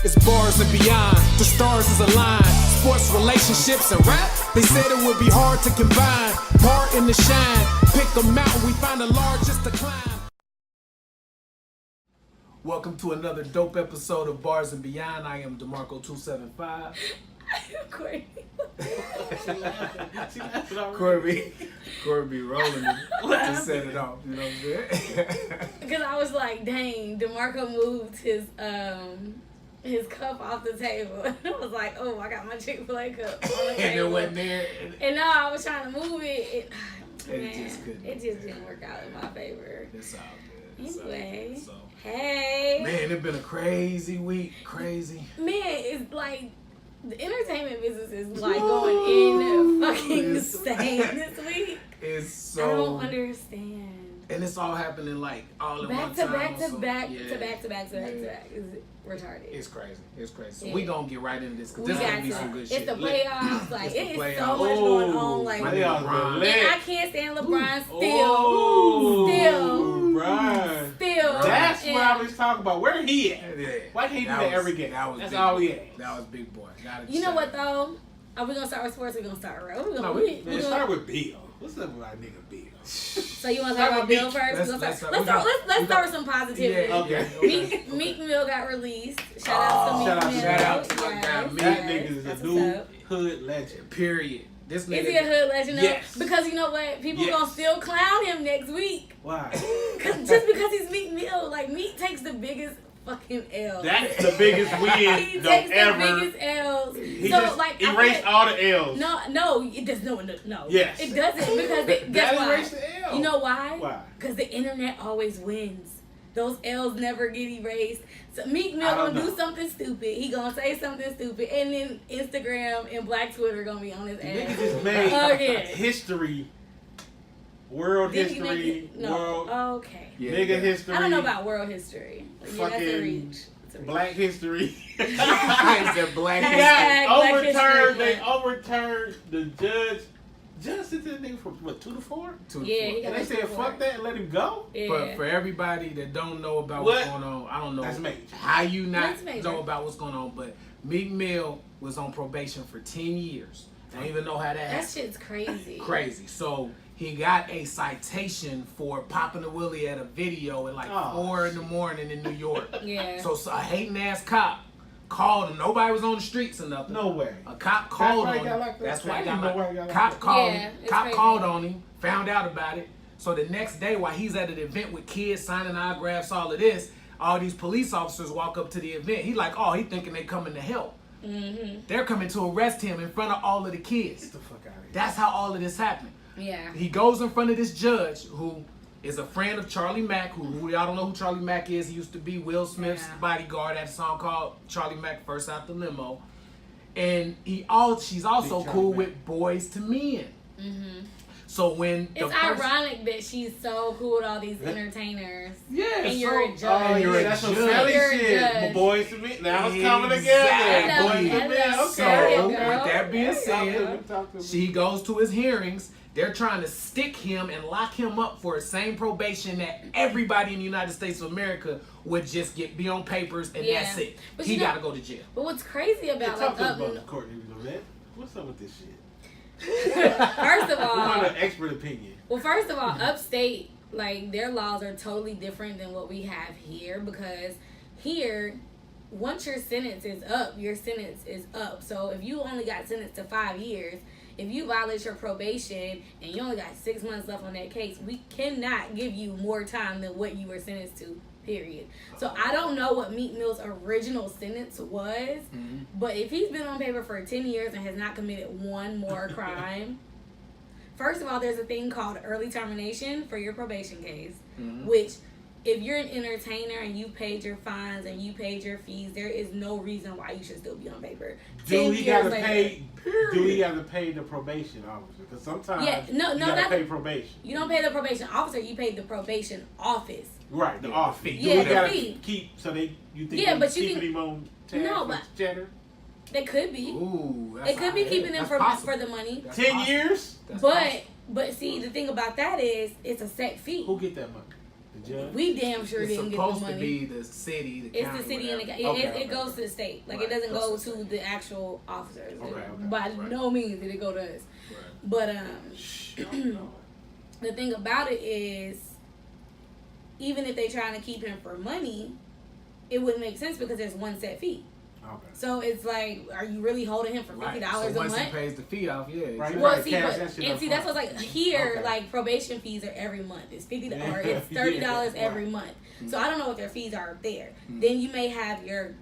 It's bars and beyond, the stars is aligned. Sports, relationships, and rap, they said it would be hard to combine. Part in the shine, pick a mountain, we find the largest to climb. Welcome to another dope episode of Bars and Beyond. I am DeMarco275. Corby rolling it. Just set it off, you know what I'm saying? Because I was like, dang, DeMarco moved his cup off the table. And I was like, oh, I got my Chick-fil-A cup on the And it wasn't there. And no, I was trying to move it. It just didn't work out in my favor. It's all good. Anyway, so. Hey. Man, it's been a crazy week. Crazy. Man, it's like the entertainment business is like going in fucking insane this week. It's so. I don't understand. And it's all happening like all at back one to time. back to so, back yeah. to back to back to back to back. It's retarded. It's crazy. It's crazy. So yeah. we gonna get right into this because this is gonna be some good shit. It's the playoffs. Like it is playoffs. so much going on. Like LeBron. and I can't stand LeBron still. That's what I was talking about. Where he at? Yeah. Why can't he do that every game? That's all he at. That was big boy. You know what though? Are we gonna start with sports or we gonna start with road? Let's start with Bill. What's up with our nigga Bill? So you want to talk about Bill first? Let's start with some positivity. Yeah, okay. Meek Mill got released. Shout out to Meek Mill. Shout out to that nigga is a new hood legend. Period. This nigga is he a hood legend? Yes. Because you know what? People gonna still clown him next week. Why? Just because he's Meek Mill. Like Meek takes the biggest fucking L. That's the biggest win he takes ever. The biggest L's. He so just like erased all the L's. No, it does no. Yes. It doesn't because guess why? Erased the L. You know why? Why? Because the internet always wins. Those L's never get erased. So Meek Mill gonna do something stupid. He gonna say something stupid, and then Instagram and Black Twitter gonna be on his ass. Nigga just made history. World history. World. Okay. Yeah, nigga history. I don't know about world history. Fucking that's a reach. Black history. I said black history. They overturned the judge. Judge sent that nigga from what 2 to 4? 2 to 4. And they said fuck that and let him go. Yeah. But for everybody that don't know about what's going on, I don't know how you not know about what's going on. But Meek Mill was on probation for 10 years. I don't even know how that happened. That shit's crazy. Crazy. So he got a citation for popping a willy at a video at like 4 in the morning in New York. Yeah. So a hating ass cop called him. Nobody was on the streets or nothing. No way. A cop called on him. That's why he got locked up. Cop called him. Cop called on him. Found out about it. So the next day, while he's at an event with kids signing autographs, all of this, all these police officers walk up to the event. He like, oh, he thinking they coming to help. Mm-hmm. They're coming to arrest him in front of all of the kids. Get the fuck out of here. That's how all of this happened. Yeah. He goes in front of this judge who is a friend of Charlie Mack, who y'all don't know who Charlie Mack is. He used to be Will Smith's bodyguard. Had a song called Charlie Mack First Out the Limo. And she's also cool with Boys to Men. Mm-hmm. So when it's ironic that she's so cool with all these entertainers. Yeah, and you're a judge. Oh, yeah, that's some Sally shit. Boys to Men. Now it's coming together. Boys to Men. Okay. So with that being said, she goes to his hearings. They're trying to stick him and lock him up for the same probation that everybody in the United States of America would just be on papers and that's it. But he got to go to jail. But what's crazy about Courtney Lynette, what's up with this shit? First of all, we want an expert opinion. Well, first of all, upstate, like their laws are totally different than what we have here because here, once your sentence is up, your sentence is up. So if you only got sentenced to 5 years, if you violate your probation and you only got 6 months left on that case, we cannot give you more time than what you were sentenced to, period. So I don't know what Meek Mill's original sentence was, but if he's been on paper for 10 years and has not committed one more crime, first of all, there's a thing called early termination for your probation case, which if you're an entertainer and you paid your fines and you paid your fees, there is no reason why you should still be on paper. Do he got to pay? Do he got to pay the probation officer? Because sometimes you got to pay probation. You don't pay the probation officer. You pay the probation office. Right, the office. Yeah, the fee. Keep you think but keeping him on cheddar? They could be. Ooh, they could be keeping him for the money. 10 years. But see, the thing about that is it's a set fee. Who get that money? The judge? We damn sure didn't get the money. It's supposed to be the city, the it's county. The city whatever. and the it goes to the state. Like, it doesn't go to the actual officers. By no means did it go to us. But the thing about it is, even if they trying to keep him for money, it wouldn't make sense because there's one set fee. Okay. So it's like, are you really holding him for $50 so a month? once he pays the fee off, Right. Well, see, that's what's like here. Okay. Like, probation fees are every month. It's $50 or it's $30 every month. So I don't know what their fees are there. Then you may have your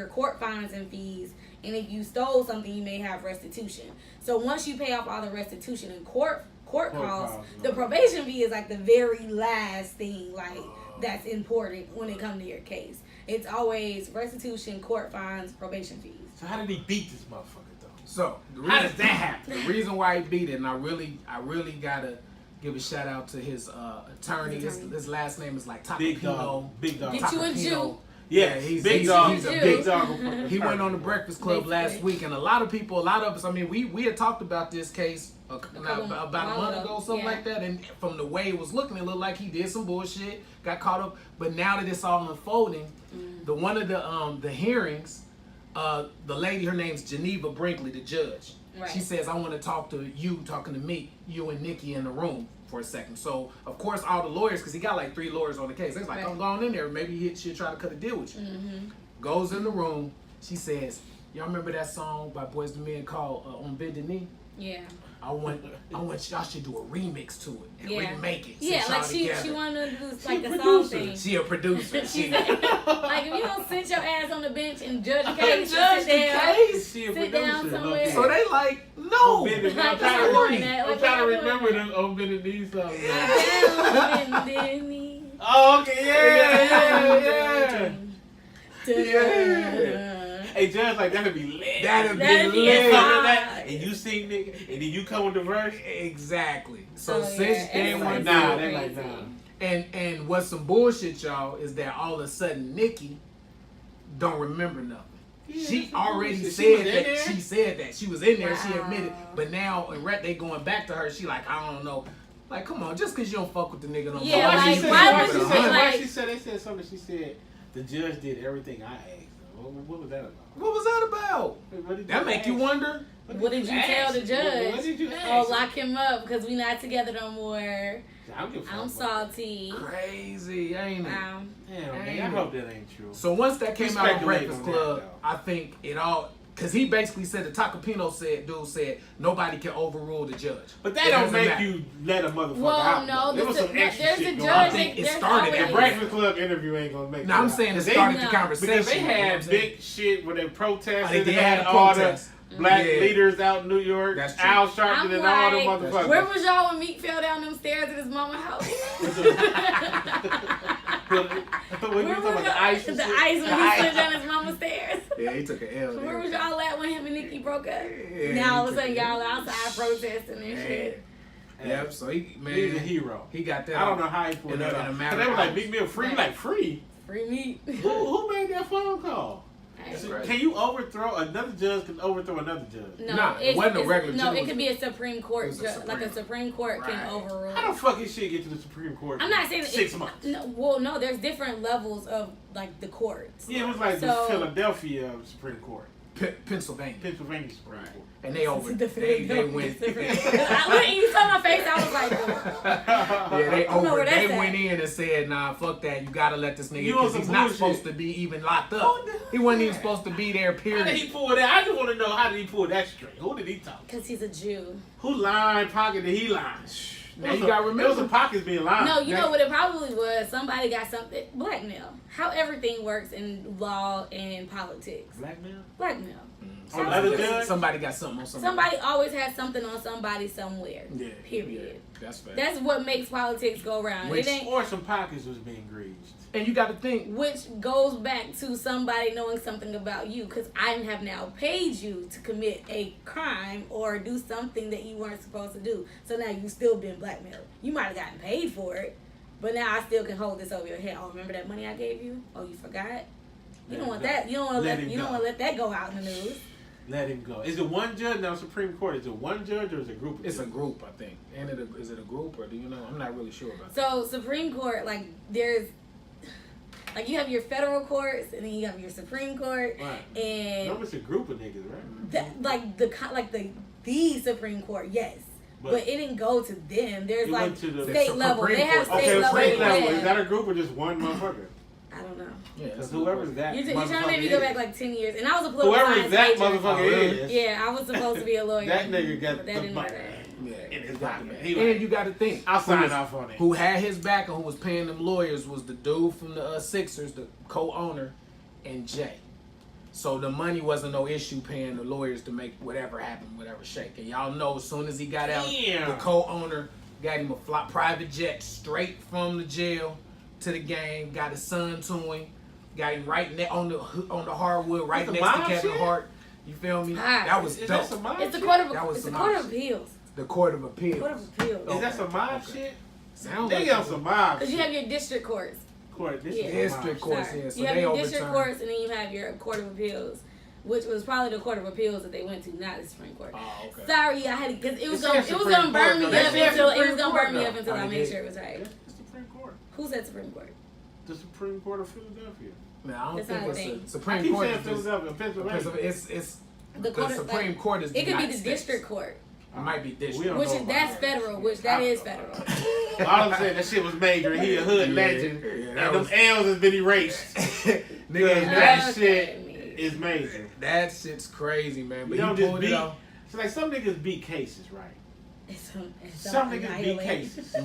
court fines and fees, and if you stole something, you may have restitution. So once you pay off all the restitution and court costs, the probation fee is like the very last thing that's important when it comes to your case. It's always restitution, court fines, probation fees. So how did he beat this motherfucker though? So how does that happen? The reason why he beat it, and I really gotta give a shout out to his attorney. His last name is like Takapino. Big dog. Get you a Jew. Yeah, he's big dog. He's a big dog. He went on the Breakfast Club last week, and a lot of us. I mean, we had talked about this case about a month ago, something like that. And from the way it was looking, it looked like he did some bullshit, got caught up. But now that it's all unfolding, one of the hearings, the lady, her name's Geneva Brinkley, the judge. Right. She says, "I want to talk to you, talking to me, you and Nikki in the room for a second." So of course, all the lawyers, because he got like 3 lawyers on the case, they're like, "I'm going in there. Maybe she'll try to cut a deal with you." Goes in the room. She says, "Y'all remember that song by Boyz II Men called On Bended Knee?" Yeah. I want y'all should do a remix to it and remake it. Yeah, like she wanted to do like a song thing. She a producer. Like, if you don't sit your ass on the bench and judge the case, sit down somewhere. So they like, no. I'm trying to remember the On Bended Knee song. Oh, okay, yeah. Hey, Judge, like, that'd be lit. That'd be lit. And you sing, nigga, and then you come with the verse. Exactly. So since they went they like, And what's some bullshit, y'all, is that all of a sudden Nikki don't remember nothing. Yeah, she already said that. She said that. She was in there. She admitted. But now, they going back to her. She like, I don't know. Like, come on, just because you don't fuck with the nigga, don't why she said, they said something. She said, the judge did everything I asked. What was that about? What was that about? That make you wonder? What did you tell the judge? What did you ask? Oh, lock him up because we not together no more. I'm salty. Crazy, ain't it? I hope that ain't true. So once that came out of Breakfast Club, I think it all... Because he basically said, the Takapino dude said, nobody can overrule the judge. But that don't make you let a motherfucker out. Well, no. There was some extra there's shit a going judge. on. It started. The Breakfast Club interview ain't going to make No, I'm saying it started the conversation. Because they had big shit where they protested. They had all the black leaders out in New York. That's true. Al Sharpton and all the motherfuckers. Where was y'all when Meek fell down them stairs at his mama's house? When you talking about the ice? The ice when he slid down his mama's stairs. Yeah, he took an L. Where was y'all at when him and Nikki broke up? Yeah, now all of a sudden y'all outside protesting and shit. Yep, so he's a hero. He got that. I don't know how he pulled that off. They were like, Meek Mill free, like free. Free Meek. Who made that phone call? Can you overthrow another judge? Can overthrow another judge? No, it wasn't a regular judge. No, it could be a Supreme Court judge. Like a Supreme Court can overrule. How the fuck is shit get to the Supreme Court? I'm not saying 6 months. No, there's different levels of like the courts. Yeah, it was like the Philadelphia Supreme Court. Supreme Court. And they went. When you saw my face, I was like, they went in and said, nah, fuck that. You gotta let this nigga, because he's not supposed to be even locked up. He wasn't even supposed to be there, period. How did he pull that? I just want to know, how did he pull that straight? Who did he talk to? Because he's a Jew. Who lined pocket did he line? Now you gotta remember. There was some pockets being lined. No, you know what it probably was? Somebody got something. Blackmail. How everything works in law and politics. Blackmail. Somebody got something on somebody. Somebody always has something on somebody somewhere. Yeah. Period. Yeah, that's fair. That's what makes politics go around. Or some pockets was being greased. And you got to think. Which goes back to somebody knowing something about you, because I have now paid you to commit a crime or do something that you weren't supposed to do. So now you've still been blackmailed. You might have gotten paid for it, but now I still can hold this over your head. Oh, remember that money I gave you? Oh, you forgot? You don't want that. You don't want to let that go out in the news. let him go. Is it one judge now? Supreme Court. Is it one judge or is it a group? It's a group, I think. And is it a group or do you know? I'm not really sure about that. So Supreme Court, like there's, like you have your federal courts and then you have your Supreme Court, right. And no, it's a group of niggas, right? The Supreme Court, yes. But it didn't go to them. There's like state level. Supreme They have Court. state level. State level. Is that a group or just one motherfucker? I don't know. Yeah, because whoever's that, you're trying to make me go back like 10 years, and I was a political whoever that major. motherfucker is. Yeah, I was supposed to be a lawyer. That nigga got the money. Yeah, and you got to think, I'll sign off on it. Who had his back and who was paying them lawyers was the dude from the Sixers, the co-owner, and Jay. So the money wasn't no issue paying the lawyers to make whatever happen, whatever shake. And y'all know as soon as he got out, the co-owner got him a private jet straight from the jail to the game, got his son to him, got him right on the hardwood, right next to Kevin Hart. You feel me? That was dope. It's the Court of Appeals. The Court of Appeals. Court of Appeals. Is that some mob shit? Sounds like on some mob shit. Because you have your district courts. District courts, yeah. So you have your district courts, and then you have your Court of Appeals, which was probably the Court of Appeals that they went to, not the Supreme Court. Oh, okay. Sorry, I had because it was gonna burn me up until I made sure it was right. The Supreme Court. Who's that Supreme Court? The Supreme Court of Philadelphia. No, I don't think it's the Supreme I keep Court. Saying Philadelphia, Pennsylvania. It's the Supreme Court is. It could be the district court. It might be district. That's federal. That is federal. All I'm saying, that shit was major. He a hood legend, and them L's has been erased. Nigga, that shit is major. That shit's crazy, man. But you don't just beat. It's like some niggas beat cases, right? Some niggas beat cases.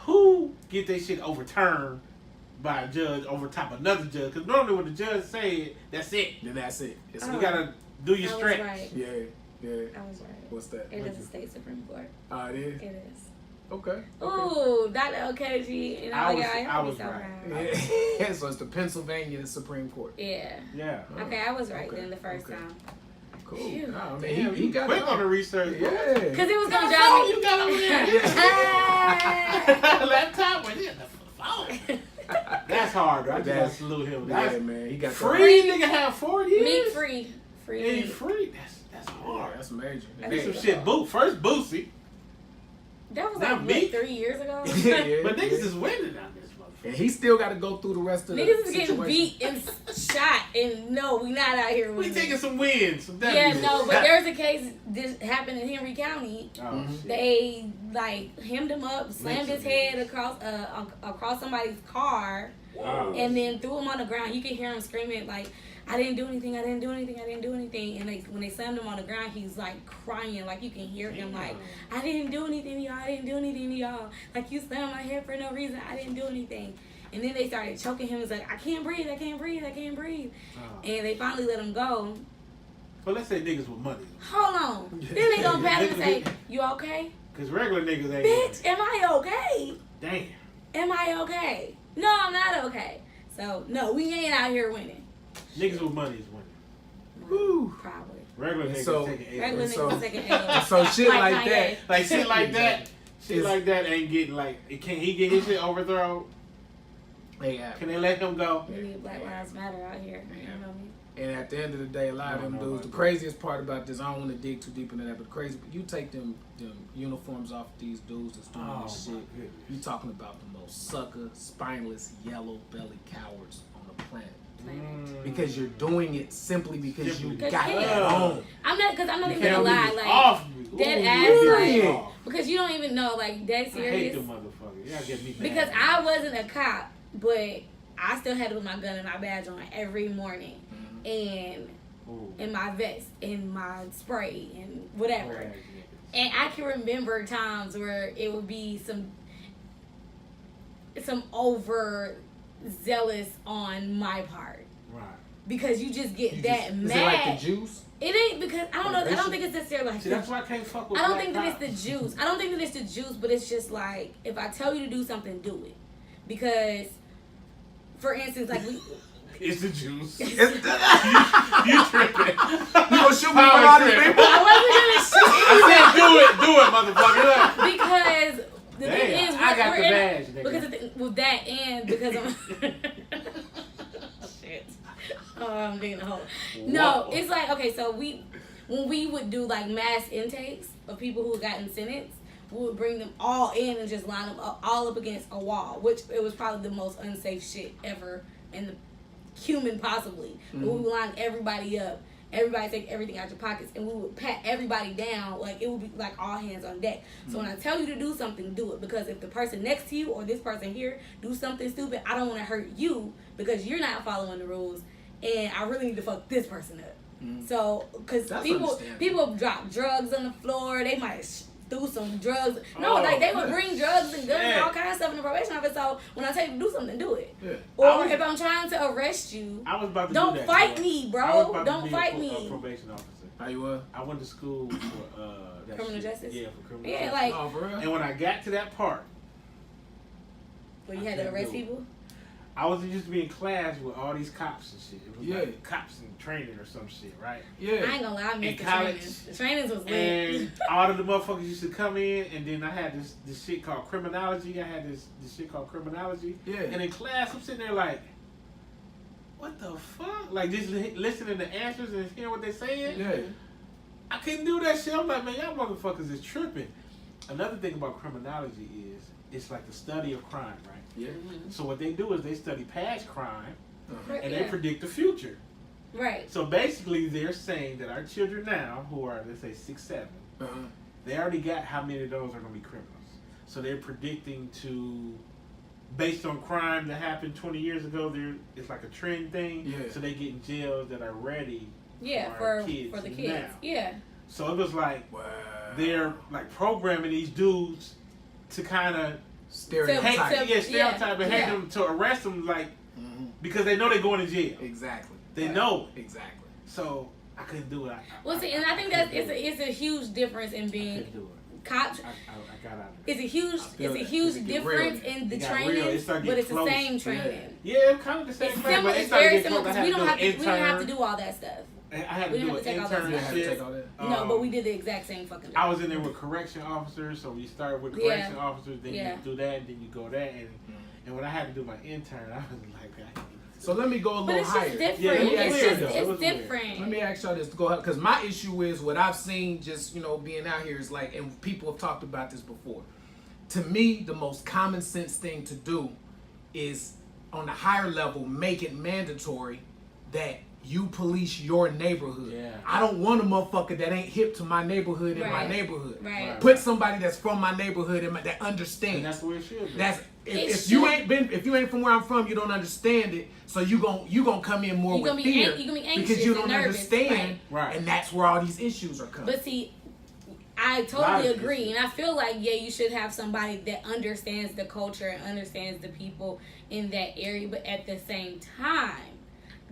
Who get their shit overturned by a judge over top of another judge? Because normally when the judge say that's it. Then that's it. You gotta do your stretch. Right. Yeah. I was right. What's that? It is a state Supreme Court. It is? It is. Okay. Ooh, Dr. OKG. And I was right. Yeah. So it's the Pennsylvania Supreme Court. Yeah. Yeah. Okay, I was right then the first time. Cool. I mean, he got quick on the research. Yeah. Because it was going to drive me. You got over there. Laptop with it. Phone. That's hard, right? I just salute him. Yeah, man. He got free. Nigga have 4 years. Meek free. Free. That's hard. That's major. I need some shit. First Boosie. That was like 3 years ago. Yeah, but niggas is winning on this motherfucker. And he still got to go through the rest of the niggas is getting beat and shot, and no, we not out here winning. We taking some wins. Some but there's a case this happened in Henry County. Oh, they hemmed him up, slammed his head across somebody's car, and then threw him on the ground. You could hear him screaming like, I didn't do anything. And when they slammed him on the ground, he's like crying. Like you can hear him like, I didn't do anything to y'all. Like you slammed my head for no reason. I didn't do anything. And then they started choking him. It's like, I can't breathe. And they finally let him go. Well, let's say niggas with money. Hold on. Then they gonna pat him and say, you okay? Because regular niggas ain't. Bitch, am I okay? Damn. Am I okay? No, I'm not okay. So, no, we ain't out here winning. Niggas with money is winning. Woo. Probably. Regular niggas taking L's. So shit like that. Like shit like that. Shit like that ain't getting can he get his shit overthrown? Yeah. Can they let him go? We need Black Lives Matter out here. Yeah. You know what I mean? And at the end of the day, a lot of them dudes, the craziest part about this, I don't want to dig too deep into that, but but you take them uniforms off these dudes that's doing this shit, you talking about the most sucker, spineless, yellow belly cowards on the planet. Because you're doing it simply because you got it on. I'm not even gonna lie, dead ass, because you don't even know, dead serious. I hate them motherfuckers. Y'all get me mad. Because I wasn't a cop, but I still had to put my gun and my badge on every morning, and in my vest, and my spray, and whatever. And I can remember times where it would be some over zealous on my part, right? Because you just get mad. Is it like the juice? It ain't, because I don't know. I don't think it's necessarily like. See, that's why I can't fuck with. I don't think that it's the juice. I don't think that it's the juice, but it's just like, if I tell you to do something, do it. Because, for instance, like it's the juice. You tripping? You gonna shoot me with all these people? I wasn't gonna shoot you. I said, do it, motherfucker. Because the thing is, I got the badge. Because with that and because I'm shit. Oh, I'm digging a hole. No, it's like, okay, so when we would do like mass intakes of people who had gotten sentenced, we would bring them all in and just line them all up against a wall, which it was probably the most unsafe shit ever in the human possibly. But we would line everybody up. Everybody take everything out your pockets, and we would pat everybody down. Like, it would be like all hands on deck. So when I tell you to do something, do it. Because if the person next to you or this person here do something stupid, I don't want to hurt you because you're not following the rules, and I really need to fuck this person up. So, because people drop drugs on the floor, they might threw some drugs. No, like they would bring drugs and guns and all kinds of stuff in the probation office. So when I tell you to do something, do it. Yeah. Or if I'm trying to arrest you, I was about to don't do that, fight me, bro. Don't fight me. me. Probation officer. How you were? I went to school for that criminal justice. Yeah, for criminal justice. Yeah, like. Oh, for real? And when I got to that part, where you had to arrest people. I was used to be in class with all these cops and shit. It was like cops in training or some shit, right? Yeah. I ain't gonna lie, I missed the training. The trainings was lit. And all of the motherfuckers used to come in, and then I had this shit called criminology. I had this shit called criminology. Yeah. And in class, I'm sitting there like, what the fuck? Like, just listening to answers and hearing what they're saying. Yeah. I couldn't do that shit. I'm like, man, y'all motherfuckers is tripping. Another thing about criminology is it's like the study of crime, right? Yeah. So what they do is they study past crime, and they predict the future. Right. So basically, they're saying that our children now, who are, let's say, 6, 7, they already got how many of those are going to be criminals. So they're predicting to, based on crime that happened 20 years ago, it's like a trend thing. Yeah. So they get in jails that are ready for the kids now. Yeah. So it was like, they're like programming these dudes to kind of stereotype and hate them to arrest them, like because they know they're going to jail. Exactly. They know. Exactly. So I couldn't do it. And I think that it's a huge difference in being cops. I got out of it. It's a huge difference in the training, but it's the same training. Yeah, kind of the same training, but it's very similar because we don't have to do all that stuff. I had to do an intern and shit. No, but we did the exact same fucking thing. I was in there with correction officers, so we started with correction officers, then you do that, then you go that, and when I had to do my intern, I was like, so let me go a little higher. Different. It's different. Let me ask y'all this to go ahead, because my issue is what I've seen just being out here is like, and people have talked about this before. To me, the most common sense thing to do is on a higher level make it mandatory that you police your neighborhood. Yeah. I don't want a motherfucker that ain't hip to my neighborhood in my neighborhood. Right. Put somebody that's from my neighborhood that understands. And that's where it should be. That's if you ain't from where I'm from, you don't understand it. So you gonna come in more with fear because you don't understand, and that's where all these issues are coming. But see, I totally agree, and I feel like you should have somebody that understands the culture and understands the people in that area. But at the same time,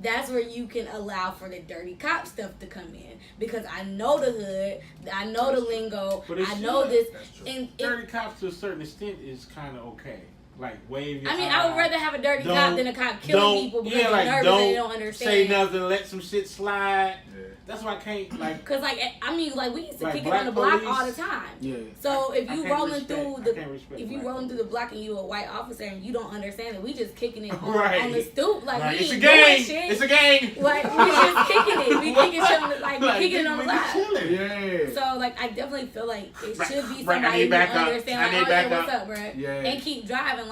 that's where you can allow for the dirty cop stuff to come in, because I know the hood, I know the lingo, I know this. And dirty cops to a certain extent is kind of okay. Like wave your I would rather have a dirty cop than a cop killing people because they're nervous and they don't understand. Say nothing, let some shit slide. Yeah. That's why I can't like. Cause we used to kick it on the block all the time. Yeah. So if you rolling through the block and you a white officer and you don't understand it, we just kicking it on the stoop like we it's ain't a gang. Doing shit. It's a gang. Like we just kicking it. We kicking shit on we kicking it on the block. Yeah. So like I definitely feel like it should be somebody who understand. Like, what's up, bro? Yeah. And keep driving.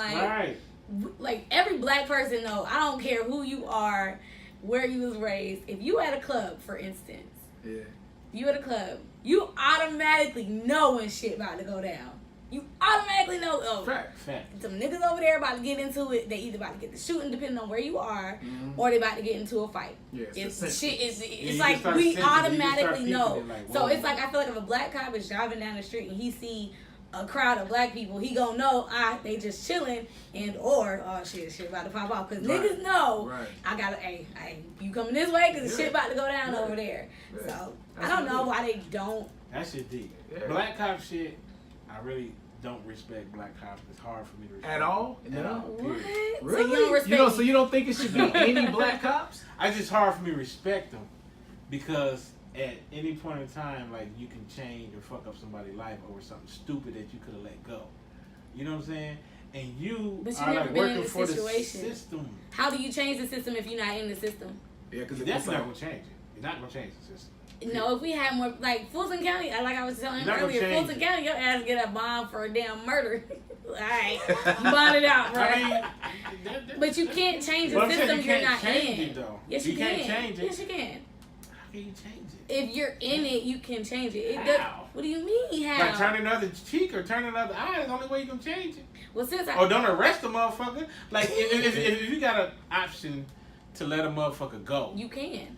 Like every black person know, I don't care who you are, where you was raised. If you at a club, for instance, you at a club, you automatically know when shit about to go down. You automatically know. Fact. Some niggas over there about to get into it. They either about to get the shooting, depending on where you are, or they about to get into a fight. Yeah, it's like we automatically know. Like, so it's like I feel like if a black cop is driving down the street and he see a crowd of black people, he gonna know they just chilling shit about to pop off, because niggas know I gotta you coming this way because the shit about to go down over there. So I don't know why they don't. That shit deep. Black cop shit, I really don't respect black cops. It's hard for me to respect at all. What? Really? So you don't respect so you don't think it should be any black cops? It's just hard for me to respect them because at any point in time, like, you can change or fuck up somebody's life over something stupid that you could have let go. You know what I'm saying? And you are like working for the system. How do you change the system if you're not in the system? Yeah, because that's not going to change it. It's not going to change the system. No, if we had more, like Fulton County, like I was telling him earlier, Fulton County, your ass get a bond for a damn murder. Alright, bond it out, bro. But you can't change the system you're not in. Yes, you can. Change it. Yes, you can. How can you change it? If you're in it, you can change it. How? What do you mean, how? Like turn another cheek or turn another eye. That's the only way you can change it. Well, since or don't arrest a motherfucker. Like if you got an option to let a motherfucker go, you can.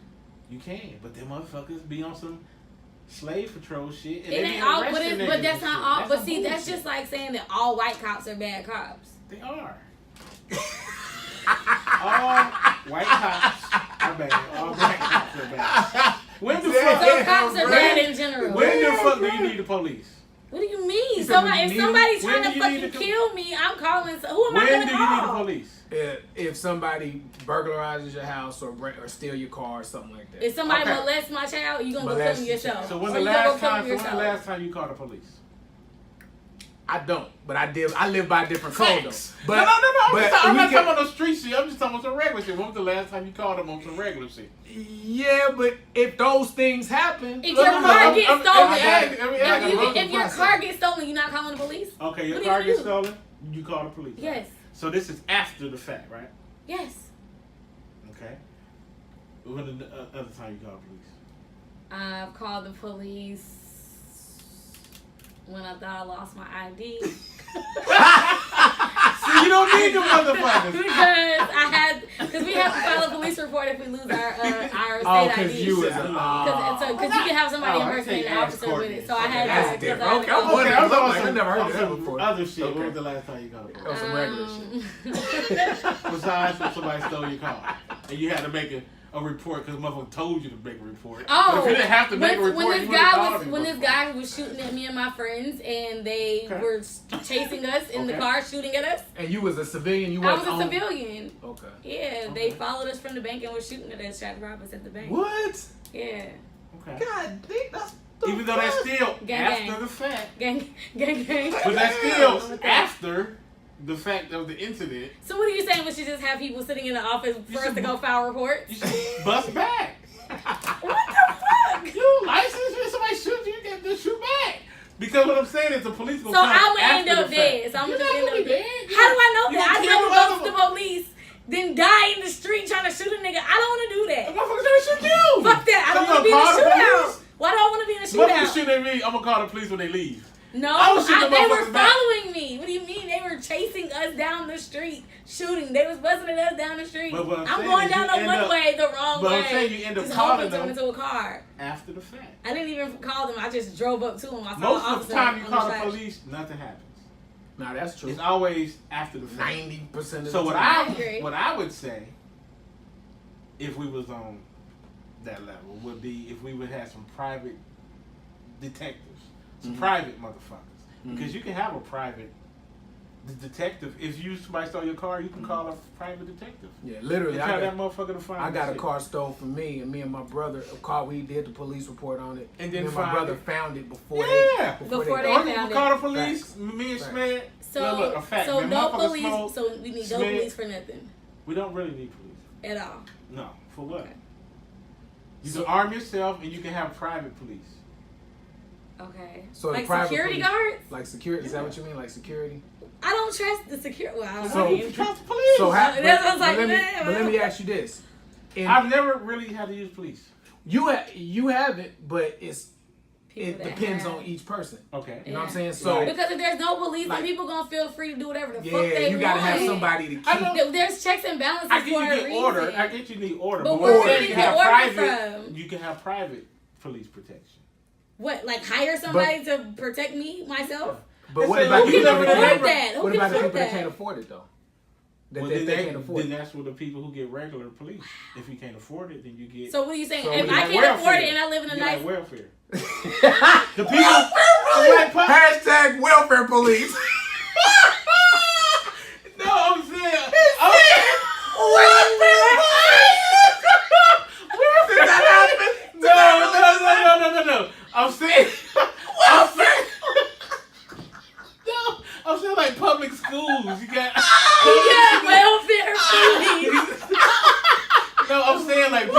You can, but them motherfuckers be on some slave patrol shit. And it ain't all, but that's not all. But see, that's just like saying that all white cops are bad cops. They are. All white cops are bad. All black cops are bad. When the fuck? So cops are bad in general. When the fuck do you need the police? What do you mean? If somebody's trying to fucking kill me, I'm calling. Who am I going to call? When do you need the police? If somebody burglarizes your house or steal your car or something like that. If somebody molests my child, you gonna go kill them yourself. So when's the last time you called the police? I don't, but I live by a different code though. But no. I'm not talking about no street shit. I'm just talking about some regular shit. When was the last time you called them on some regular shit? Yeah, but if those things happen, if your car gets stolen, if your car gets stolen, you're not calling the police. Okay, your car gets stolen, you call the police. Yes. Right? So this is after the fact, right? Yes. Okay. When the other time you called the police? I've called the police when I thought I lost my ID. See, you don't need the motherfuckers. Because we have to file a police report if we lose our state ID. Because you can have somebody impersonate an officer with it. So I had That's different. Okay, I've never heard of that before. Other shit. When was the last time you called the police? Some regular shit. Besides when somebody stole your car and you had to make a report because motherfucker told you to make a report. Oh, but if you didn't have to make a report, when this guy was shooting at me and my friends and they were chasing us in the car, shooting at us. And you was a civilian? I was a civilian. Okay. Yeah, they followed us from the bank and were shooting at us, trying to rob us at the bank. What? Yeah. Okay. God, that's even though that's still after the fact. Gang. But that's still after the fact of the incident. So what are you saying? We should just have people sitting in the office for us to go file reports? You should bust back. What the fuck? You license when somebody shoots you get to shoot back. Because what I'm saying is the police will come after the fact. So I'm gonna end up dead. So I'm just end up dead. How do I know that? I never go to the police, then die in the street trying to shoot a nigga. I don't want to do that. The motherfucker's trying to shoot you. Fuck that. I don't want to be in a shootout. Why do I want to be in a shootout? Motherfuckers shooting at me, I'm gonna call the police when they leave. No, they were following me. What do you mean? They were chasing us down the street, shooting. They was buzzing at us down the street. I'm going down the one way, the wrong way. But I'm saying you end up calling them into a car after the fact. I didn't even call them. I just drove up to them. Most of the time you call the police, nothing happens. No, that's true. It's always after the fact. 90% of the time. So what I would say, if we was on that level, would be if we would have some private detectives. Some private motherfuckers. Because you can have a private detective. If somebody stole your car, you can call a private detective. Yeah, literally. I got that motherfucker to find. I got a car stolen from me, and my brother, a car we did the police report on it. And then my brother found it before before they found it. Call the police. Me and Schmidt. So, a fact. So no police. So we need no police for nothing. We don't really need police. At all. No. For what? Okay. You can arm yourself, and you can have private police. Okay. So like security guards? Like security? Is that what you mean? Like security? I don't trust the security. Well, I don't know. Trust the police. Let me ask you this. I've never really had to use police. You have it, but it depends on each person. Okay. You know what I'm saying? So because if there's no police, then people gonna feel free to do whatever the fuck they want. You gotta have somebody to keep. There's checks and balances I get for you a get reason. order. I get you need order. But where do you get order from? You can have private police protection. What, like hire somebody to protect me, myself? But what about the people that can't afford it though? They can't afford it. Then that's what the people who get regular police. If you can't afford it, then you get. So what are you saying? If I can't afford it and I live in a nice welfare. The people hashtag welfare police. No, I'm saying Did that happen? No. I'm saying like public schools. You got welfare police. No, I'm saying like people.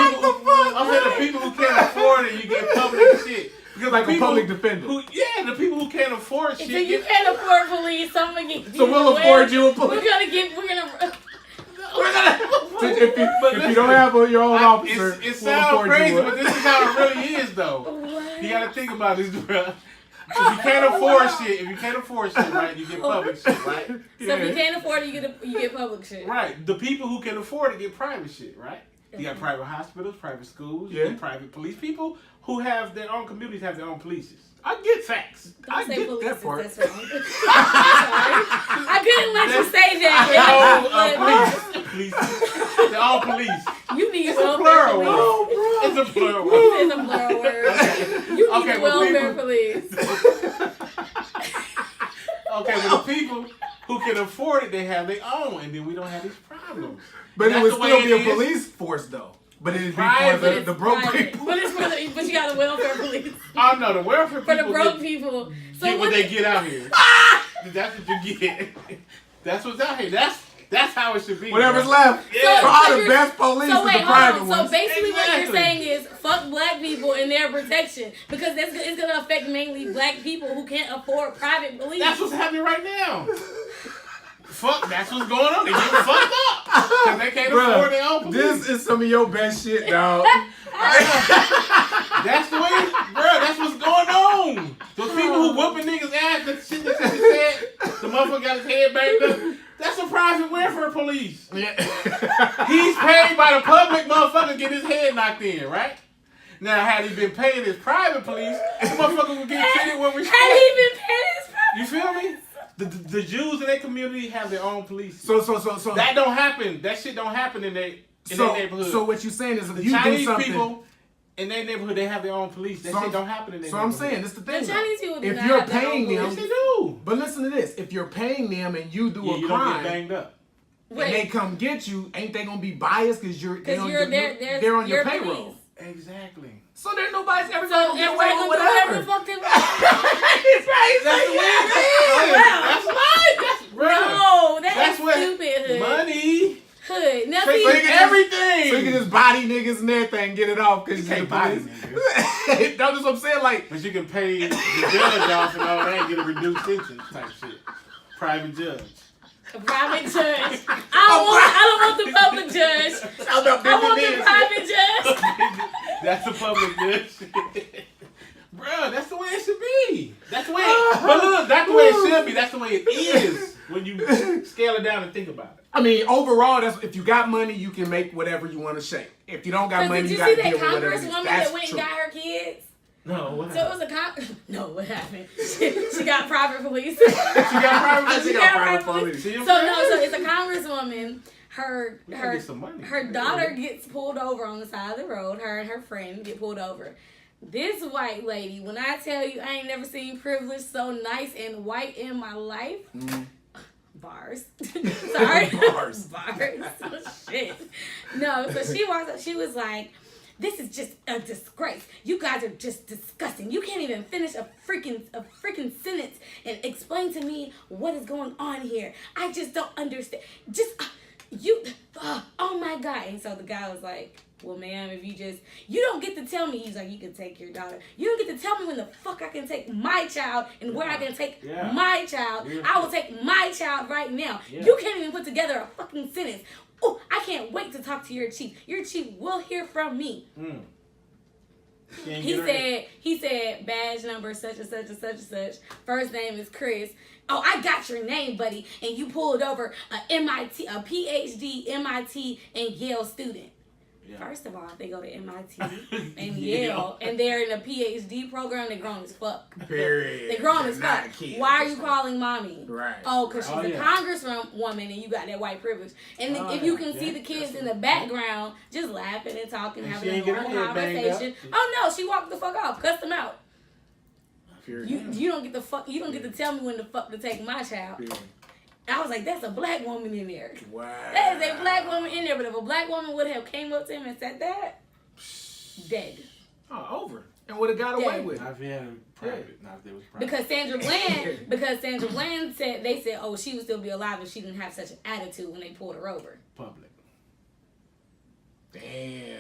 I'm saying the people who can't afford afford it, you get public shit. Because like a public defender. The people who can't afford shit. If you can't afford police, someone get. So we'll afford you a police. If you don't have your own officer, it sounds crazy, but this is how it really is, though. What? You gotta think about this, bro. If you can't afford shit, right, you get public shit, right? So if you can't afford it, you get public shit. Right. The people who can afford it get private shit, right? You got private hospitals, private schools, you get private police. People who have their own communities have their own polices. I get facts. I get that part. That's wrong. I couldn't let you say that. Police. They're all police. You need welfare police. It's a plural word. It's a plural word. You need welfare police. Okay, but the people who can afford it, they have their own, and then we don't have these problems. But it would still be a police force, though. But it'd be for the broke people. But you got a welfare police. Oh no, the welfare people. For the broke people. So get what they get out here. That's what you get. That's what's out here. That's how it should be. Whatever's left. Yeah. So all the best police is the private ones. So basically what you're saying is fuck black people and their protection. Because it's going to affect mainly black people who can't afford private police. That's what's happening right now. Fuck, that's what's going on. They get fucked up. Because they can't afford their own police. This is some of your best shit, dog. That's the way, that's what's going on. Those people who whooping niggas' ass, the shit that you said, the motherfucker got his head banged up. That's a private welfare police. Yeah. He's paid by the public motherfucker to get his head knocked in, right? Now, had he been paying his private police, the motherfucker would get treated with respect. Had he been paying his private You feel me? The Jews in their community have their own police. So that don't happen. That shit don't happen in their neighborhood. So what you're saying is if the you Chinese do something, people in their neighborhood, they have their own police. That shit don't happen in their neighborhood. So I'm saying, this the thing. The Chinese people do if not you're have their paying own them, yes, they do. But listen to this: if you're paying them and you do a you crime, don't get banged up. And they come get you, ain't they gonna be biased because they're on your payroll? Police. Exactly. So there's nobody's ever going to get away with whatever. It's right. That's the way it is. That's right. That's stupid. Money. Hood. Now see, everything. So you can just body niggas and everything, get it off because you can't body niggas. That's what I'm saying. Like, but you can pay the judge off and all that and get a reduced sentence type shit. Private judge. A private judge. I don't want the public judge. I want the private judge. That's the public judge. Bro, that's the way it should be. That's the way but look, that's the way it should be. That's the way it is when you scale it down and think about it. I mean, overall, that's if you got money, you can make whatever you want to shake. If you don't got money, you got to deal with whatever. Did you see that Congresswoman that went and got her kids? No, what happened? So it was what happened? She got private police. She got private police. So it's a congresswoman. Her daughter gets pulled over on the side of the road. Her and her friend get pulled over. This white lady, when I tell you I ain't never seen privilege so nice and white in my life. Bars. Sorry. Bars. Shit. No, so she walks up, she was like, this is just a disgrace. You guys are just disgusting. You can't even finish a freaking sentence and explain to me what is going on here. I just don't understand. Oh my God. And so the guy was like, well, ma'am, if you don't get to tell me. He's like, you can take your daughter. You don't get to tell me when the fuck I can take my child and where I can take my child. I will take my child right now. Yeah. You can't even put together a fucking sentence. Oh, I can't wait to talk to your chief. Your chief will hear from me. He said, badge number such and such and such and such. First name is Chris. Oh, I got your name, buddy. And you pulled over a PhD, MIT, and Yale student. Yeah. First of all, they go to MIT and Yale, and they're in a PhD program. They're grown as fuck. Period. They're grown as fuck. Why are you calling mommy? Right. Oh, because she's a congresswoman and you got that white privilege. And if you can see the kids in the background just laughing and talking, having a normal conversation. Oh no, she walked the fuck off, cussed them out. You don't get the fuck. You don't get to tell me when the fuck to take my child. Period. I was like, that's a black woman in there. Wow. That is a black woman in there. But if a black woman would have came up to him and said that, dead. Oh, over. And would have got away with it. Not if it was private. Because Sandra Bland said, oh, she would still be alive if she didn't have such an attitude when they pulled her over. Public. Damn.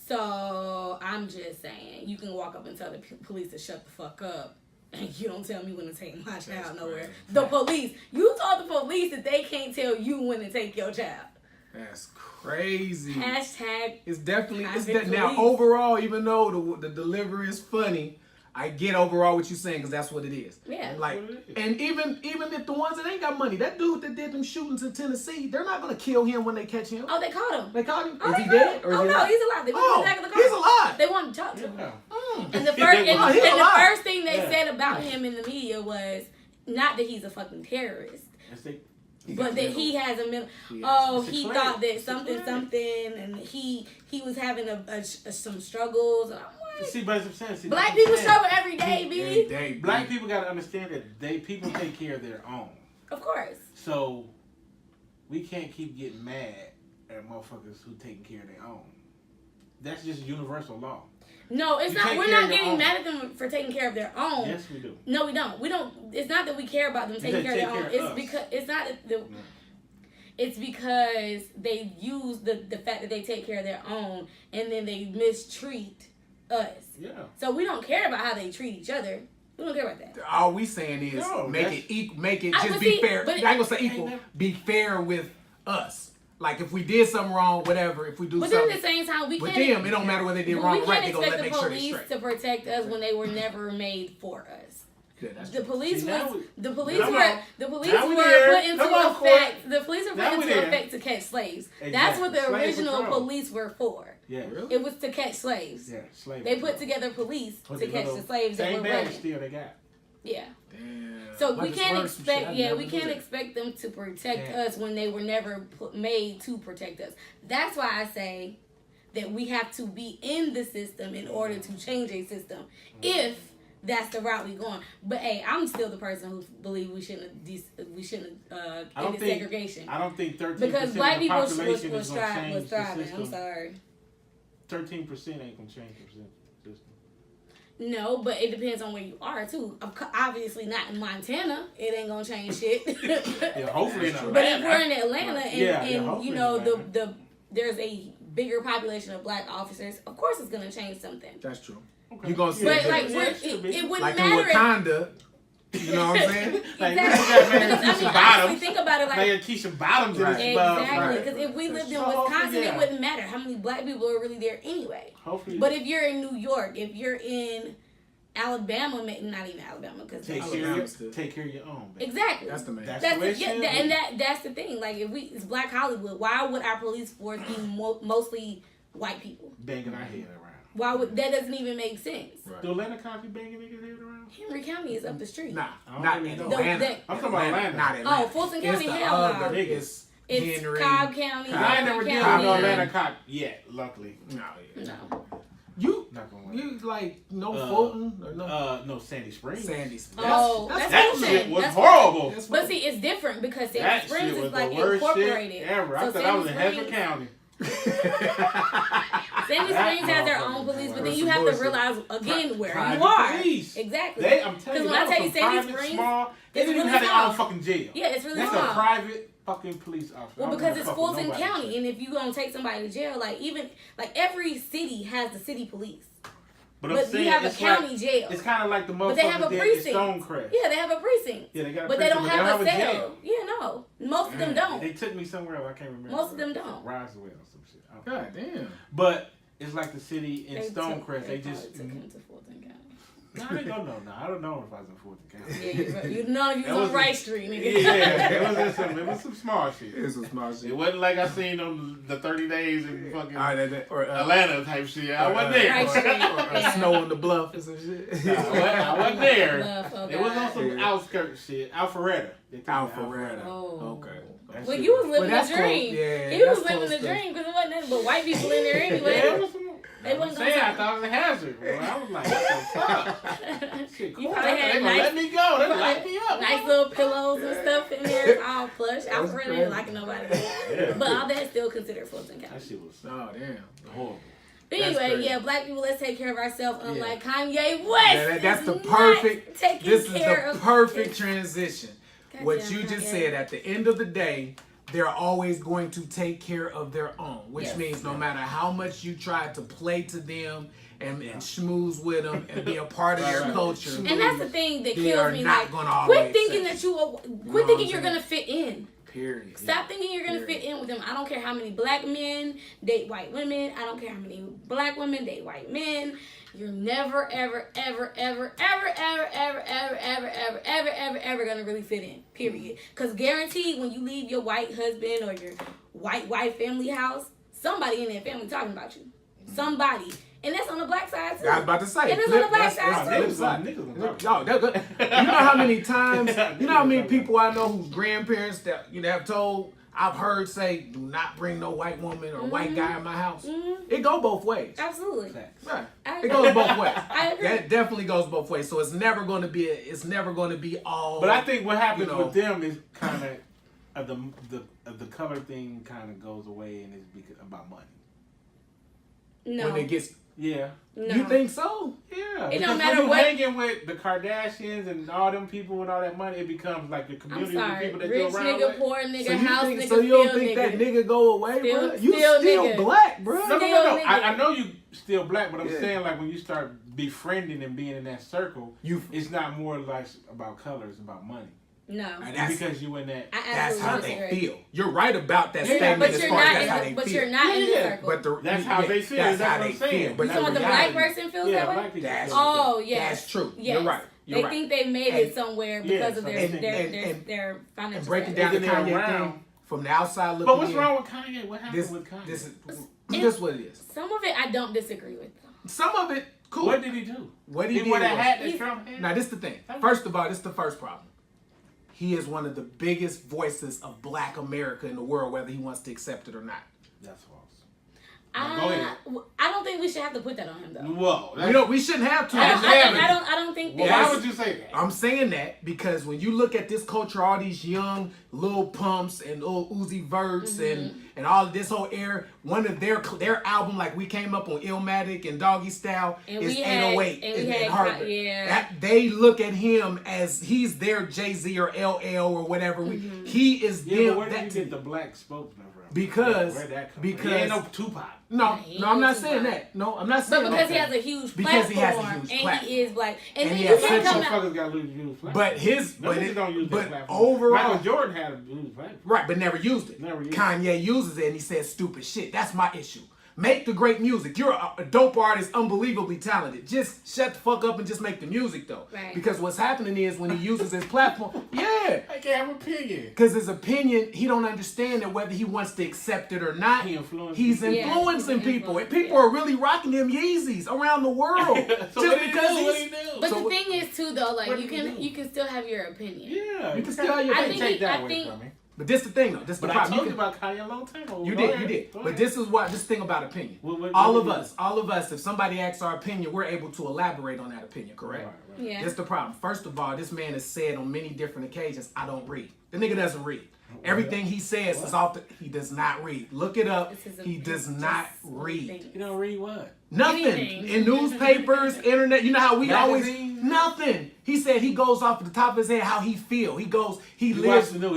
So I'm just saying, you can walk up and tell the police to shut the fuck up. And you don't tell me when to take my child nowhere. The police. You told the police that they can't tell you when to take your child. That's crazy. Hashtag. It's definitely. Now, overall, even though the delivery is funny, I get overall what you're saying because that's what it is. Yeah. Like, and even if the ones that ain't got money, that dude that did them shootings in Tennessee, they're not gonna kill him when they catch him. Oh, they caught him. They caught him. Oh, is he dead? Or is he no, alive? he's alive. They put him back in the car. He's alive. They wanted to talk to him. Mm. And the first thing they said about him in the media was not that he's a fucking terrorist. But that he has a mental. He thought that something, and he was having some struggles. And I'm like, see, but I'm saying, black people struggle every day, B. Black people gotta understand that people take care of their own. Of course. So we can't keep getting mad at motherfuckers who taking care of their own. That's just universal law. No, it's not. We're not getting mad at them for taking care of their own. Yes, we do. No, we don't. We don't. It's not that we care about them taking care of their own. It's because it's not. It's because they use the fact that they take care of their own and then they mistreat us. Yeah. So we don't care about how they treat each other. We don't care about that. All we saying is make it just be fair. I ain't gonna say equal. Be fair with us. Like if we did something wrong, whatever. If we do something, then at the same time, we with can't. them, it don't matter whether they did wrong or right. They gonna make sure they straight. We can't expect the police to protect us when they were never made for us. Yeah, that's the police true. were put into effect to catch slaves. Exactly. That's what the original police were for. Yeah, really? It was to catch slaves. Yeah, slaves. They put together police to catch the slaves that were running. Still they got. Yeah. Damn. So we can't expect. Yeah, we can't expect them to protect us when they were never made to protect us. That's why I say that we have to be in the system in order to change a system. If that's the route we're going. But hey, I'm still the person who believe we shouldn't end segregation. I don't think 13% because black people was thriving. I'm sorry. 13% ain't gonna change the system. No, but it depends on where you are too. Obviously not in Montana. It ain't gonna change shit. Yeah, hopefully not. But if we're in Atlanta and you know there's a bigger population of black officers, of course it's gonna change something. That's true. Okay. You gonna see but like it wouldn't like matter. In Wakanda, you know what I'm saying? Exactly. Think about it like Keisha Bottoms right. Exactly, because if we lived in Wisconsin, it wouldn't matter how many black people are really there anyway. Hopefully. But if you're in New York, if you're in Alabama, not even Alabama, because take care of your own. Baby. Exactly. That's the man. That's the thing. Like it's Black Hollywood. Why would our police force be mostly white people banging our head around? Why would that doesn't even make sense? Right. Do Atlanta County banging niggas head around? Henry County is up the street. Nah, not in Atlanta. I'm talking about Atlanta. Not Atlanta. Oh, Fulton County, hell no. It's Henry. Cobb County. I ain't never dealt with no Atlanta cop yet, luckily. No. You like Fulton or no Sandy Springs. Sandy Springs. Oh, that shit was horrible. But see, it's different because Sandy Springs is like incorporated. Ever. I thought I was in Hefner County. Sandy Springs has their own police, but then you have to realize again where you are. Police. Exactly. I'm telling you, when I tell you Sandy Springs, they didn't even have their own fucking jail. Yeah, it's really small. That's a private fucking police officer. Well, because it's Fulton County, and if you gonna take somebody to jail, every city has the city police. But you have a county jail. It's kind of like the motherfuckers they have a precinct. Stonecrest. Yeah, they have a precinct. Yeah, they got a but precinct, they don't have a cell. Jail. Yeah, no. Most of them don't. They took me somewhere else. I can't remember. Most of them don't. Roswell or some shit. God damn. But it's like the city in Stonecrest. They just took him to Fulton County. No, I don't know. I don't know if I was in Fulton County. Yeah, you know if you was on Wright Street, nigga. Yeah, it was some smart shit. It was some smart shit. It wasn't like I seen on the 30 days in fucking Atlanta type shit. I wasn't there. Or Snow on the Bluff or some shit. I wasn't there. It was on some outskirts shit. Alpharetta. Alpharetta. Oh. Okay. Well, you was living the dream. Yeah, he was living the dream because it wasn't nothing but white people in there anyway. They wasn't saying I thought it was a hazard. Well, I was like, what the fuck? Shit, cool. They gonna let me go. They light me up. Nice little pillows and stuff in there, all plush. Alfred ain't like nobody. Yeah. But all that's still considered Fulton County. That shit was horrible. But anyway, black people, let's take care of ourselves. Unlike Kanye West, that's the perfect. This is the perfect transition. What you just said. At the end of the day, they're always going to take care of their own, which means no matter how much you try to play to them and schmooze with them and be a part of their culture. And that's the thing that kills me. Like, quit thinking you're gonna fit in. Period. Stop thinking you're gonna fit in with them. I don't care how many black men date white women. I don't care how many black women date white men. You're never, ever, ever, ever, ever, ever, ever, ever, ever, ever, ever, ever, ever gonna really fit in. Period. Because guaranteed, when you leave your white husband or your white family house, somebody in that family talking about you. Somebody. And that's on the black side too. I was about to say. And that's on the black side too. You know how many times, you know how many people I know whose grandparents that have told, I've heard say, do not bring no white woman or white guy in my house. It go both ways. Absolutely. Right. It goes both ways. I agree. That definitely goes both ways. So it's never going to be all. But I think what happens with them is kind of the color thing kind of goes away and it's about money. No. When it gets. Yeah. No. You think so? Yeah. It don't matter what. Hanging with the Kardashians and all them people with all that money, it becomes like the community of people that rich you're around nigga, with. Poor nigga, house nigga, so you don't think nigga. that nigga go away, bro? You still still nigga. black, bro. No. I know you still black, but I'm saying like when you start befriending and being in that circle, it's not more like about color, it's about money. No. Because you in that. That's how they feel. You're right about that statement as far as that's how they feel. But you're not in the circle. That's how they feel. That's how they feel. But so when the black person feels that way? Yes. That's true. Yes. You're right. They think they made it somewhere because of their financial. And breaking down the Kanye thing from the outside looking in. But what's wrong with Kanye? What happened with Kanye? This is what it is. Some of it I don't disagree with. Some of it, cool. What did he do? What he did was... Now, this is the thing. First of all, this is the first problem. He is one of the biggest voices of black America in the world, whether he wants to accept it or not. That's false. I don't think we should have to put that on him, though. Whoa. We shouldn't have to. I don't think that. Why would you say that? I'm saying that because when you look at this culture, all these young Lil Pumps and Lil Uzi Verts and all of this whole era, one of their album, like we came up on Illmatic and Doggy Style, is 808 and Harvard. Yeah. They look at him as he's their Jay-Z or LL or whatever. He is them. But where did you get the black spokesman from? Because he ain't no Tupac. No, I'm not saying that. No, I'm not saying that. But because he has a huge platform. Because he has a huge platform. And he is black. And then you can't come out. Motherfuckers got a huge platform. But don't use that platform. Overall, Michael Jordan had a huge platform. Right, but never used it. Kanye uses it and he says stupid shit. That's my issue. Make the great music. You're a dope artist, unbelievably talented. Just shut the fuck up and just make the music, though. Right. Because what's happening is when he uses his platform, I can't have an opinion. Because his opinion, he don't understand that whether he wants to accept it or not, he's influencing people. And people are really rocking them Yeezys around the world. So just because he do? But the thing is, too, though, like, you can still have your opinion. Yeah. You can still have your opinion. Take that away from me. But this the thing, though. This the problem. I told you about Kanye a long time ago. You did. But this is this thing about opinion. All of us, if somebody asks our opinion, we're able to elaborate on that opinion, correct? Right. Yeah. That's the problem. First of all, this man has said on many different occasions, I don't read. The nigga doesn't read. Everything he says is he does not read. Look it up. He does not read. You don't read what? Nothing. Anything. In newspapers, internet, you know how we Magazines? always... Nothing. He said he goes off the top of his head how he feel. He lives... He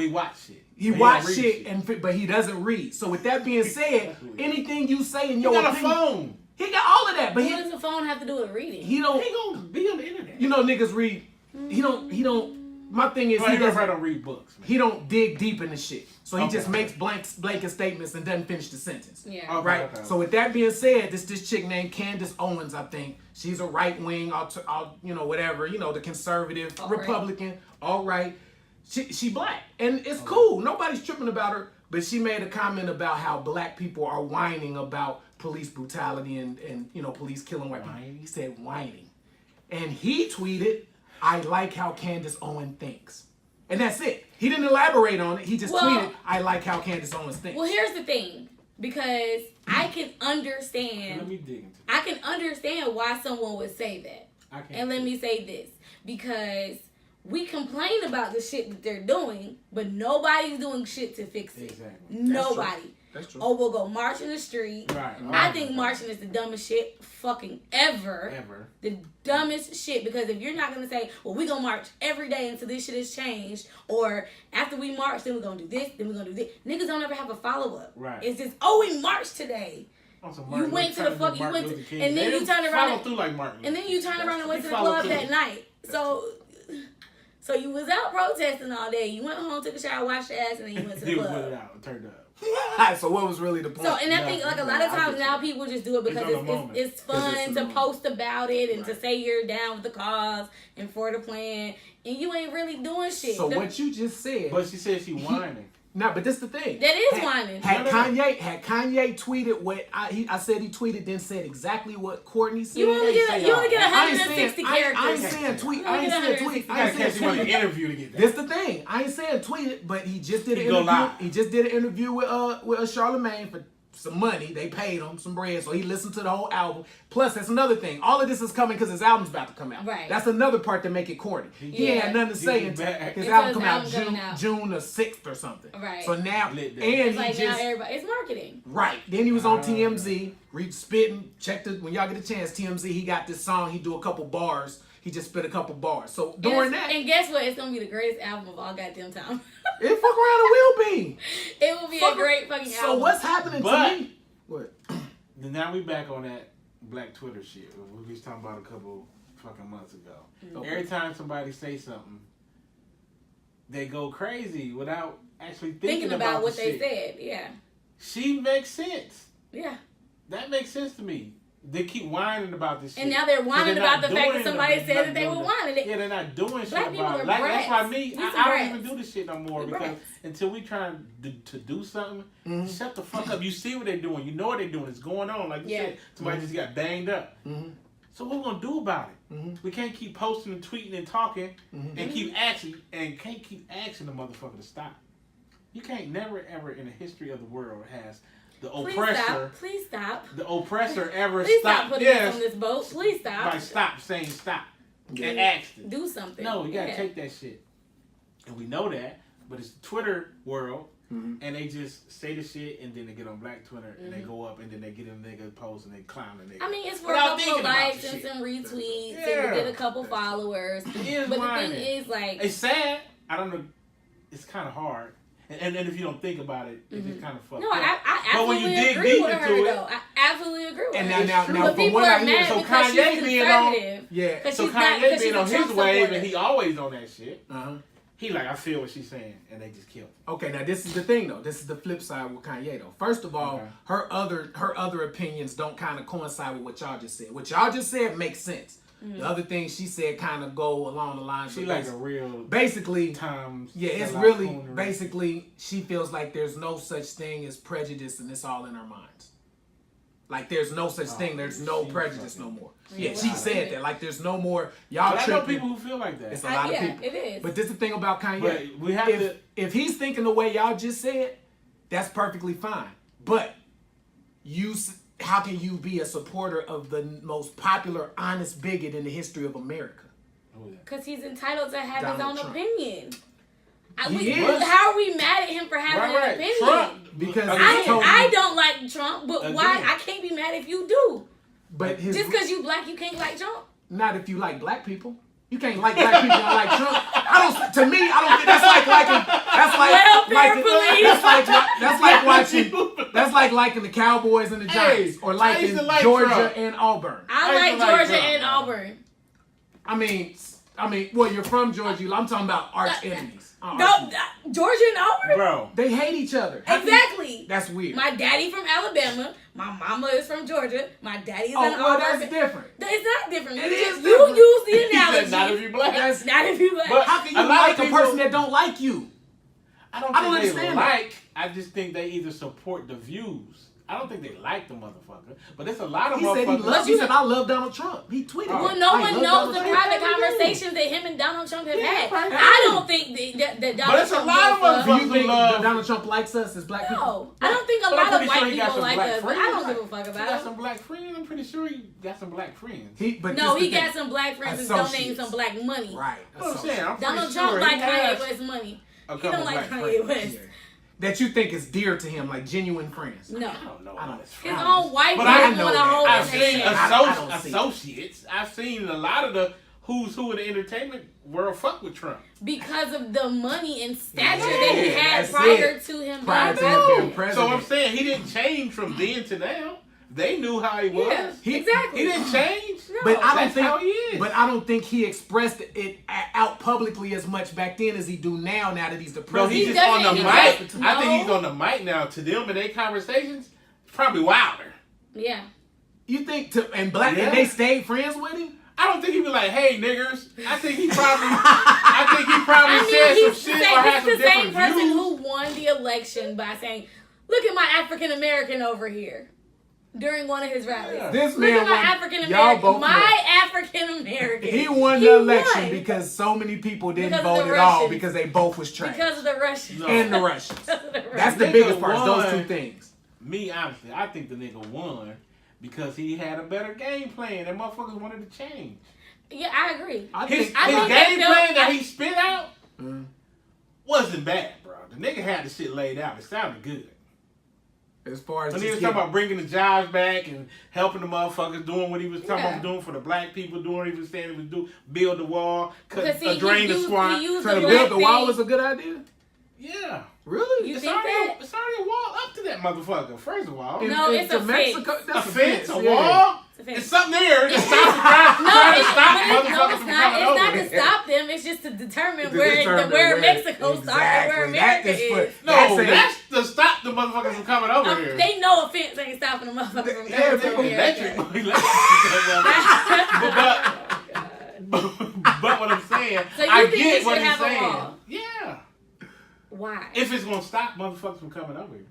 watch shit. He watch shit, but he doesn't read. So with that being said, anything you say in your opinion... He got a phone. He got all of that, but what does the phone have to do with reading? He don't... He gonna be on the internet. You know niggas read... He don't... My thing is he don't read books. Man. He don't dig deep into shit. So he just makes blanket statements and doesn't finish the sentence. Yeah. Right? Okay. So with that being said, this chick named Candace Owens, I think. She's a right-wing, the conservative, Republican, all right. She black. And it's cool. Nobody's tripping about her. But she made a comment about how black people are whining about police brutality and police killing white people. He said whining. And he tweeted, I like how Candace Owens thinks. And that's it. He didn't elaborate on it. He just tweeted, I like how Candace Owens thinks. Well, here's the thing. Because I can understand. Let me dig into I can understand why someone would say that. And let me say this. Because we complain about the shit that they're doing, but nobody's doing shit to fix it. Exactly. Nobody. That's true. Or we'll go march in the street. Right. I think marching is the dumbest shit fucking ever. The dumbest shit. Because if you're not going to say, well, we're going to march every day until this shit has changed. Or after we march, then we're going to do this, then we're going to do this. Niggas don't ever have a follow-up. Right. It's just, we marched today. You went to the fuck, you went to, and then you turned around, and then you turned around and went to the club that night. So you was out protesting all day. You went home, took a shower, washed your ass, and then you went to the club. Went it out and turned up. So what was really the point? So, and I think like a lot of times now people just do it because it's fun to post about it and to say you're down with the cause and for the plan, and you ain't really doing shit. So what you just said. But she said she whining. No, but this the thing. That is whining. Had Kanye tweeted what I said he tweeted, then said exactly what Courtney said. You only get 160 characters. I ain't saying tweet. I ain't saying tweet. I ain't saying tweet. Interview to get that. This the thing. I ain't saying tweet it, but he just did an interview. He just did an interview with Charlemagne for some money. They paid him some bread, so he listened to the whole album. Plus, that's another thing. All of this is coming because his album's about to come out. Right. That's another part to make it corny. He ain't had nothing to say until his album come out June the 6th or something. Right. So now, and it's like now everybody, it's marketing. Right. Then he was on TMZ, spitting. Check the when y'all get a chance. TMZ. He got this song. He do a couple bars. He just spit a couple bars. So during that, and guess what? It's gonna be the greatest album of all goddamn time. It fuck around. It will be. It will be a great fucking album. So what's happening to me? What? Now we back on that Black Twitter shit. We was talking about a couple fucking months ago. Okay. Every time somebody say something, they go crazy without actually thinking about what they said. Yeah. She makes sense. Yeah. That makes sense to me. They keep whining about this shit. And now they're whining about the fact that somebody said that they were whining. Yeah, they're not doing Black shit about it. Like, that's why I don't even do this shit no more because until we try to do something, shut the fuck up. You see what they're doing. You know what they're doing. It's going on. Like you said, somebody just got banged up. So what we gonna do about it? We can't keep posting and tweeting and talking and keep asking the motherfucker to stop. You can't never ever in the history of the world has the oppressor. Please stop. The oppressor ever Please stop putting us on this boat. Please stop. By saying stop. And ask it. Do something. No, you gotta take that shit. And we know that, but it's the Twitter world, and they just say the shit, and then they get on Black Twitter, and they go up, and then they get a nigga post, and they clown the nigga. I mean, it's for a couple of likes and some retweets, and to get a couple followers. But the thing is, like... It's sad. I don't know. It's kind of hard. And then if you don't think about it, it's just kind of fucked up. I absolutely agree with her, though. I absolutely agree with her. And now but people are mad so because she's Kanye being on, so Kanye being on his wave, and he always on that shit. He like, I feel what she's saying, and they just killed him. Okay, now this is the thing, though. This is the flip side with Kanye, though. First of all, her other opinions don't kind of coincide with what y'all just said. What y'all just said makes sense. The other things she said kind of go along the lines. She like a real basically times. Yeah, it's really basically she feels like there's no such thing as prejudice, and it's all in her minds. Like there's no such thing. There's no prejudice no more. Yeah, she said that. Like there's no more. Y'all. I know people who feel like that. It's a lot of people. It is. But this is the thing about Kanye. But we have if he's thinking the way y'all just said, that's perfectly fine. But how can you be a supporter of the most popular, honest bigot in the history of America? Because he's entitled to have his own opinion. How are we mad at him for having an opinion? Trump, because I don't like Trump, but why? I can't be mad if you do. But just because you black, you can't like Trump? Not if you like black people. You can't like black people and like Trump. To me, I don't think that's like liking. That's like liking the Cowboys and the Giants, or liking Georgia and Auburn. I like Georgia and Auburn. I mean, well, you're from Georgia. I'm talking about arch enemies. Georgia and Auburn, bro, they hate each other. Exactly. That's weird. My daddy from Alabama. My mama is from Georgia. My daddy is in Auburn. That's different. It's not different. You use the analogy. Not if you black. That's not if you black. But how can you like a person that don't like you? I don't understand. I just think they either support the views. I don't think they like the motherfucker, but there's a lot of motherfuckers. He said, I love Donald Trump. He tweeted. Well, no one knows the private conversations that him and Donald Trump have had. I don't think that Donald Trump. But it's a lot of motherfuckers. Do you think Donald Trump likes us as black people? No, I don't think a lot of white people like us. But I don't give a fuck about it. He got some black friends. I'm pretty sure he got some black friends. He got some black friends and donating some black money. Right. I'm saying, Donald Trump like Kanye West money. He don't like Kanye West. that you think is dear to him, like genuine friends? No. I don't know. I don't. His own wife but I know that. I've seen I associates. I've seen a lot of the who's who in the entertainment world fuck with Trump. Because of the money and stature that he had prior to him being president. So I'm saying he didn't change from then to now. They knew how he was. Yeah, exactly. He didn't change. No, but I don't think how he is. But I don't think he expressed it out publicly as much back then as he do now. Now that he's the president, he's just on the mic. I think he's on the mic now. To them in their conversations, it's probably wilder. Yeah. You think and they stayed friends with him? I don't think he'd be like, "Hey, niggers." I think he probably said some shit or had some different views. He's the same person who won the election by saying, "Look at my African American over here." During one of his rallies. Yeah. This Look man at my African American. African American. He won the election because so many people didn't vote at all because they both was trash. Because of the Russians. And the Russians. That's the biggest part. Those two things. Me, honestly, I think the nigga won because he had a better game plan and motherfuckers wanted to change. Yeah, I agree. His game plan that he spit out wasn't bad, bro. The nigga had the shit laid out. It sounded good. As far as when he was talking about bringing the jobs back and helping the motherfuckers, doing what he was talking about doing for the black people, doing what he was saying he was doing, build the wall, drain the swamp. So to build the wall was a good idea? Yeah. Really? It's already a wall up to that motherfucker, first of all. No, it's a Mexico. That's a fence, a wall? It's something there to stop trying to stop motherfuckers from coming over. It's not to stop them. It's just to determine where Mexico starts and where America is. No, that's to stop the motherfuckers from coming over here. They know a fence ain't stopping the motherfuckers from coming over here. But what I'm saying, so I get what he's saying. Yeah. Why? If it's gonna stop motherfuckers from coming over here.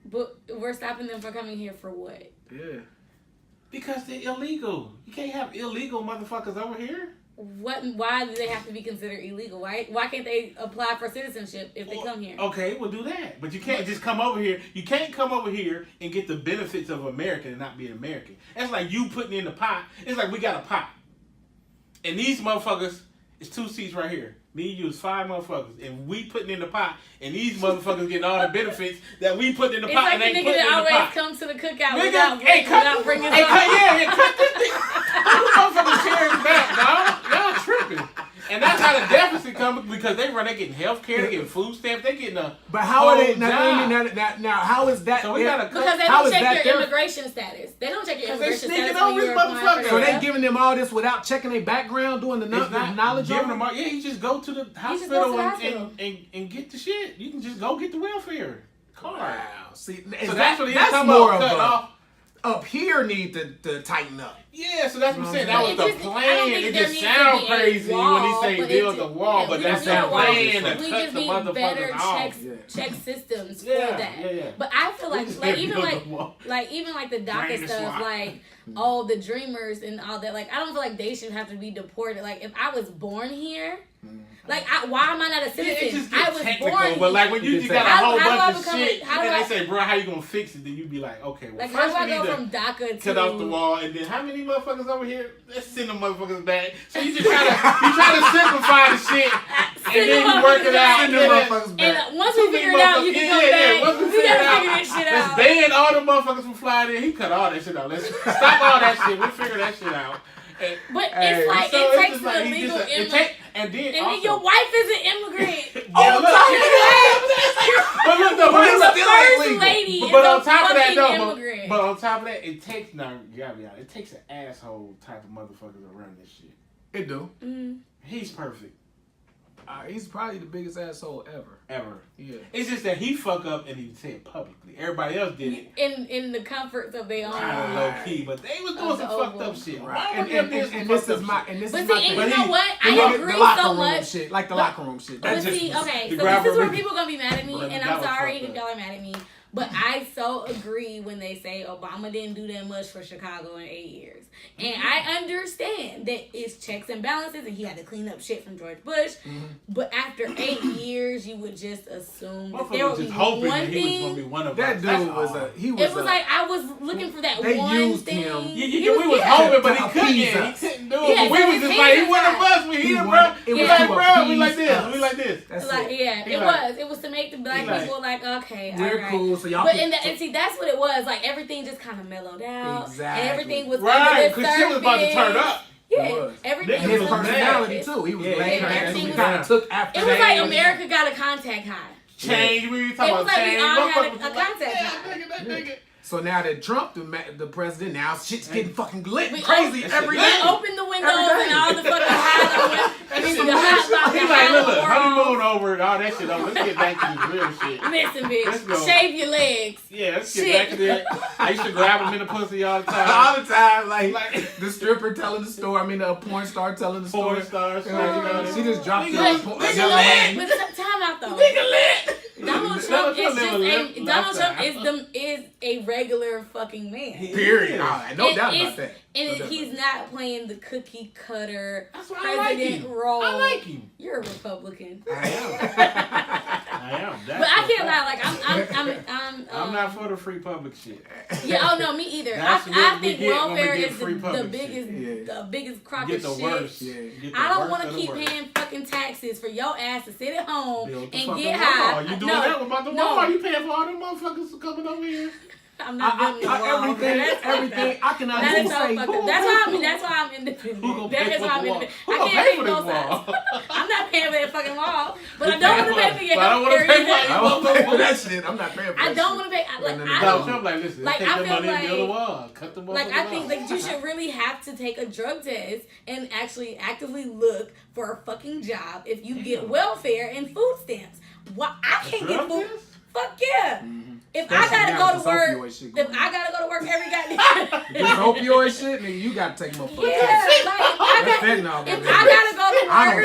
But we're stopping them from coming here for what? Yeah. Because they're illegal. You can't have illegal motherfuckers over here. Why do they have to be considered illegal? Why can't they apply for citizenship if they come here? Okay, we'll do that. But you can't just come over here. You can't come over here and get the benefits of American and not be an American. That's like you putting in the pot. It's like we got a pot. And these motherfuckers, it's 2 seats right here. Me and you is 5 motherfuckers, and we putting in the pot, and these motherfuckers getting all the benefits that we put in the pot, and they putting in the pot. It's like the nigga that always comes to the cookout without bringing something. Cut this thing. These motherfuckers tearing back, dog. Y'all tripping. And that's how the deficit comes because they getting health care, they getting food stamps, they getting a But how are they now how is that? So we gotta because they don't check your immigration status. They don't check your immigration status when you're applying for. So they giving them all this without checking their background, doing the knowledge of them? Yeah, you just go to the hospital and get the shit. You can just go get the welfare card. Wow. See, so that's what that's more of a up here need to tighten up. Yeah, so that's what I'm saying. That was the plan. It just sounds crazy when he say build the wall, but that's the plan to cut the motherfuckers off. Check systems for that. Yeah. But I feel like even the DACA stuff, like all the dreamers and all that. Like I don't feel like they should have to be deported. Like if I was born here. Like, why am I not a citizen? I was born. But like when you just got a whole bunch of shit, and they say, "Bro, how you gonna fix it?" Then you be like, "Okay, well, like, first how do we I need go from DACA to cut off the wall, and then how many motherfuckers over here? Let's send them motherfuckers back." So you just try to simplify the shit, and then you work it out. Send them motherfuckers back. And once we figure it out, you can come back. Once we gotta figure this shit out. Let's ban all the motherfuckers from flying in. He cut all that shit out. Let's stop all that shit. We'll figure that shit out. But it's like so it takes an illegal immigrant. And then your wife is an immigrant. But on top of that, it takes it takes an asshole type of motherfucker to run this shit. It do. Mm-hmm. He's perfect. He's probably the biggest asshole ever. Yeah. It's just that he fuck up and he say it publicly. Everybody else did it in the comforts of their own. Kind of low key, but they was doing some fucked up shit. Right. And this is my thing. You know what? I agree so much. Shit, like the locker room shit. But see, okay, so this is where people gonna be mad at me, and I'm sorry if y'all are mad at me. But I so agree when they say Obama didn't do that much for Chicago in 8 years. And I understand that it's checks and balances and he had to clean up shit from George Bush. Mm-hmm. But after 8 years, you would just assume that there would be one thing. He was going to be one of that us. Dude It was like I was looking for that one thing. We was hoping, but he couldn't do do it. We was just like, he wanted us. We hit him, bro. It was like, bro, we like this. We like this. That's like, it was to make the black people like, okay, we're cool. So y'all. But and see, that's what it was. Like everything just kind of mellowed out. Exactly. And everything was right because shit was about to turn up. Yeah, everything. His personality too. He was everything kind of took after. It was like America got a contact high. Change. We talking about change. It was like we all had a contact high. So now that Trump, the president, now shit's getting fucking lit crazy every day. We open the windows and all the fucking hot. He's like, look, honeymoon over and all that shit over. Let's get back to this real shit. Listen, bitch, shave your legs. Yeah, let's get back to that. I used to grab him in the pussy all the time. All the time, like the stripper telling the story. I mean, the porn star telling the story. Porn star. She just dropped it. But time out though. Nigga lit. Donald Trump is a regular fucking man. Period. No doubt about that. And he's not playing the cookie cutter president role. I like him. You're a Republican. I am. But I can't lie. I'm not for the free public shit. Yeah. Oh no, me either. I think welfare is the biggest crock of shit. Worst. I don't want to keep paying fucking taxes for your ass to sit at home and get high. You doing that with the Walmart? You paying for all them motherfuckers coming over here? I'm not doing everything. I cannot even say. That's why I'm independent. That is why I'm independent. I can't make no sense. I'm not paying for that fucking wall, but I don't want to pay for your healthcare. I won't pay for that shit. I'm not paying for that. I don't want to pay. I think that you should really have to take a drug test and actually actively look for a fucking job if you get welfare and food stamps. Why I can't get food? Fuck yeah. If I gotta go to work every goddamn this opioid shit, nigga, you gotta take my fucking if I gotta go to work, I'm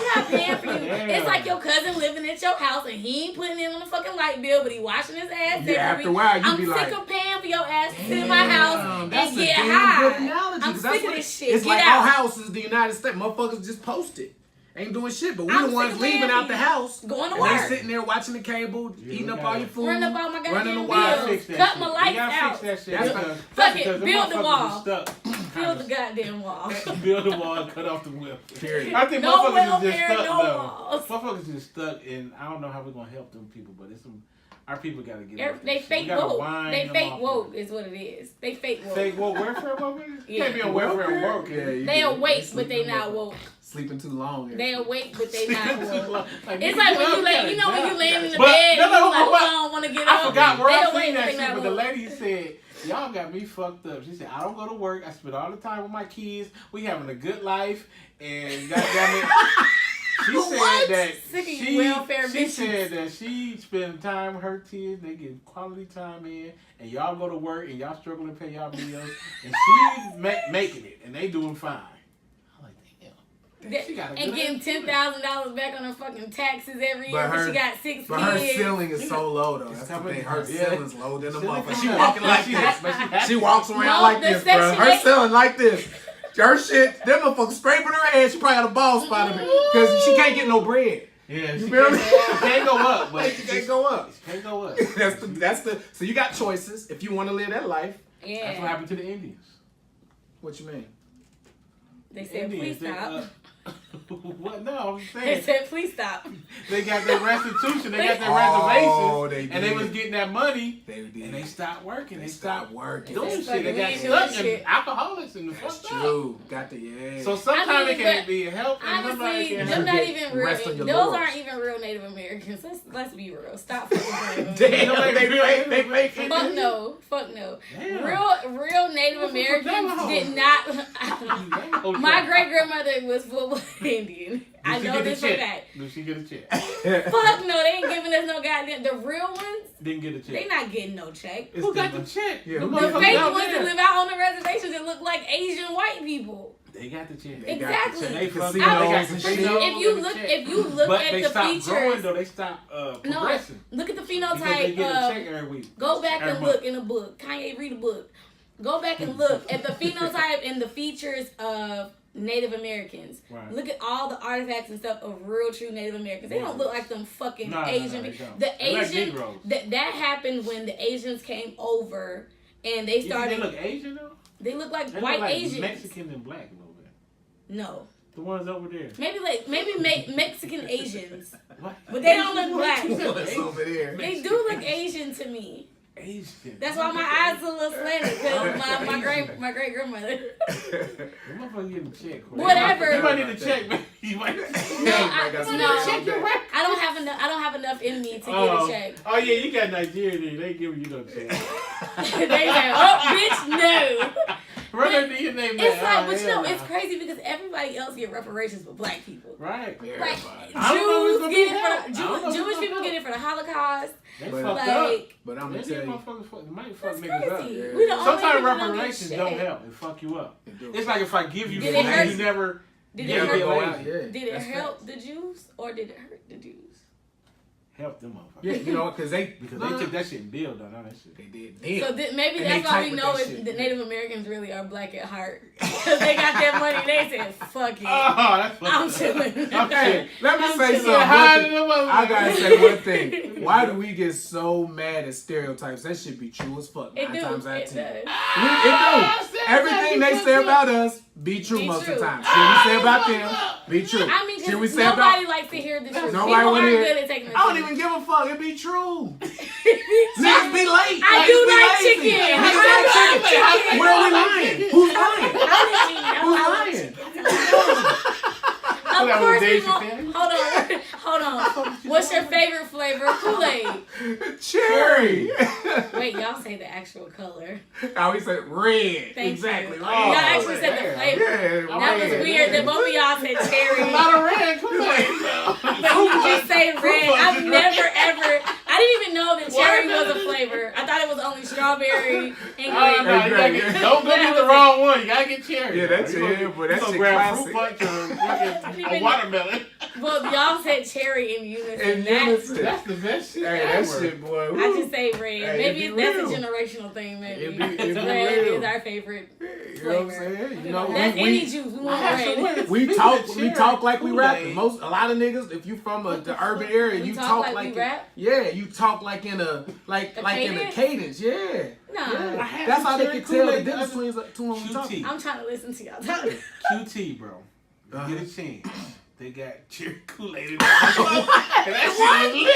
not paying for you. It's like your cousin living at your house and he ain't putting in on the fucking light bill, but he washing his ass every week. I'm sick of paying for your ass to sit in my house and get high. I'm sick of this shit. It's like our house is the United States. Motherfuckers just posted. Ain't doing shit, but we the ones leaving out the house. Going to work. They sitting there watching the cable, eating up all your food. Running up all my goddamn bills. Cut my lights out. Fix that shit. Fuck it. Build the wall. Build the goddamn wall. Build the wall and cut off the whip. Period. I think motherfuckers is just stuck though. Motherfuckers is stuck, and I don't know how we're gonna help them people, but it's some. Our people gotta get. They fake woke. They fake woke is what it is. They fake woke. Fake woke welfare woke. You can't be on welfare and woke. They awake, but they not woke. Sleeping too long. They awake, but they not woke. It's like when you lay, when you laying in the bed, and you like, I don't want to get up. I forgot where I seen that shit, but the lady said, y'all got me fucked up. She said, I don't go to work. I spend all the time with my kids. We having a good life, and goddamn it. She said that she spend time with her kids, they get quality time in, and y'all go to work and y'all struggling to pay y'all bills, and she's making it, and they doing fine. I'm like, damn. And getting $10,000 back on her fucking taxes every year, but she got 6 kids. But her ceiling is so low though. That's the thing. Her ceiling's low than the motherfucker. She walking like this. She walks around like this, bro. Her ceiling like this. Her shit, them motherfuckers scraping her ass. She probably got a bald spot in it because she can't get no bread. Yeah, she can't go up. But she can't go up. She can't go up. that's the. So you got choices if you want to live that life. Yeah. That's what happened to the Indians. What you mean? They said, please stop. What? No, I'm saying. They said, please stop. They got their restitution. They got their reservations. They did. And they was getting that money. They did. And they stopped working. They stopped working. Doing shit. They got stuck in alcoholics and the fucked up. True. Got the So sometimes it can be help. Honestly, them not even real. Those aren't even real Native Americans. Let's be real. Stop fucking Damn, they make it. Fuck no. Fuck no. Real Native Americans did not. My great grandmother was full Indian. I know this for a fact. Did she get a check? Fuck no, they ain't giving us no goddamn. The real ones didn't get a check. They not getting no check. Who got the check? Yeah, the fake ones that live out on the reservations that look like Asian white people. They got the check. Exactly. They If you look but at they the stopped features, growing though. They stopped progressing. No, look at the phenotype. Because they get a check every week. Go back and look in a book. Kanye, read a book. Go back and look at the phenotype and the features of Native Americans. Right. Look at all the artifacts and stuff of real, true Native Americans. They don't look like them fucking Asian. The Asian that happened when the Asians came over and they started. They look Asian though. They look like They white look like Asians. Mexican and black a little bit. No. The ones over there. Maybe Mexican Asians. What? But they don't look black. What's over there? They do look Asian to me. Asian. That's why my eyes are a little slanted because my great grandmother. The motherfucker getting checked. Whatever. You might need to check, man. You might need to check your record. I don't have enough in me to get a check. Oh yeah, you got Nigeria. They giving you no check. They say, "Oh, bitch, no." Run under your name. It's like, but you know, it's crazy because everybody else get reparations but black people. Right. Like Jews get it for Jewish people get it for the Holocaust. They fucked up. But I'm gonna tell you, they might fuck niggas up. Yeah. Sometimes reparations don't help. It fuck you up. It's like if I give you food, you never. Did it help the Jews or did it hurt the Jews? Help them motherfuckers. Yeah, you know, because they took that shit and built on that shit. They did. So maybe that's why we know the Native Americans really are black at heart. Because they got their money. They said, fuck it. Oh, that's I'm chilling. Okay, let me say something. I gotta say one thing. Why do we get so mad at stereotypes? That should be true as fuck 9 times out of 10. It do. Everything they say about us be true most of the time. Shit we say about them be true. I mean, shit we say nobody about likes to hear the truth. nobody want to hear good at taking the I don't truth. even give a fuck. It be true. Niggas be late. I do like chicken. Niggas like chicken. Where are we lying? Who's lying? Who's lying? Of course we won't. Hold on. What's your favorite flavor of Kool-Aid? Cherry. Wait, y'all say the actual color. I always say red. Thank exactly. you. Y'all actually said the flavor. Yeah, that was weird that both of y'all said cherry. A lot of red Kool-Aid. But you just say red. I've never ever. I didn't even know that cherry was a flavor. I thought it was only strawberry and grape. Don't go get the wrong one. You gotta get cherry. Yeah, that's it. But that's classic. Fruit punch or a watermelon. Well, y'all said cherry in unison. That's the best shit. Hey, ever. that shit, boy. I just say red. Hey, maybe that's a generational thing. Maybe red is our favorite You know what I'm saying? You know, that's any juice. We want red. We talk like we rap. A lot of niggas, if you from the urban area, you talk like we rap. Yeah, you talk like in a in a cadence. Yeah. No. Yeah. That's how they can tell the difference between when we talk. I'm trying to listen to y'all talk. QT, bro. Get a chance. They got cherry Kool-Aid in there. And that shit was lit.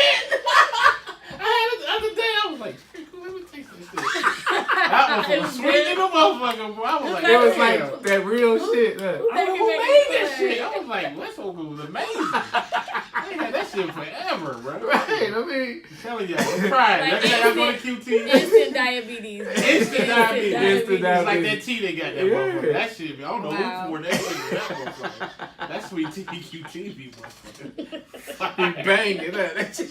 I had it the other day. I was like, let me taste this shit. That was sweet in the motherfucker, bro. I was like, it was like that real shit. Who made that shit? I was like, West Oakland was amazing. They had that shit forever, bro. Right, I mean, I'm telling you, try it. Next time I go to QT. Instant diabetes. Instant diabetes. Instant diabetes. It's like that tea they got that motherfucker. That shit, I don't know who poured that shit in that motherfucker. That sweet tea QT be motherfucker. He banged it up.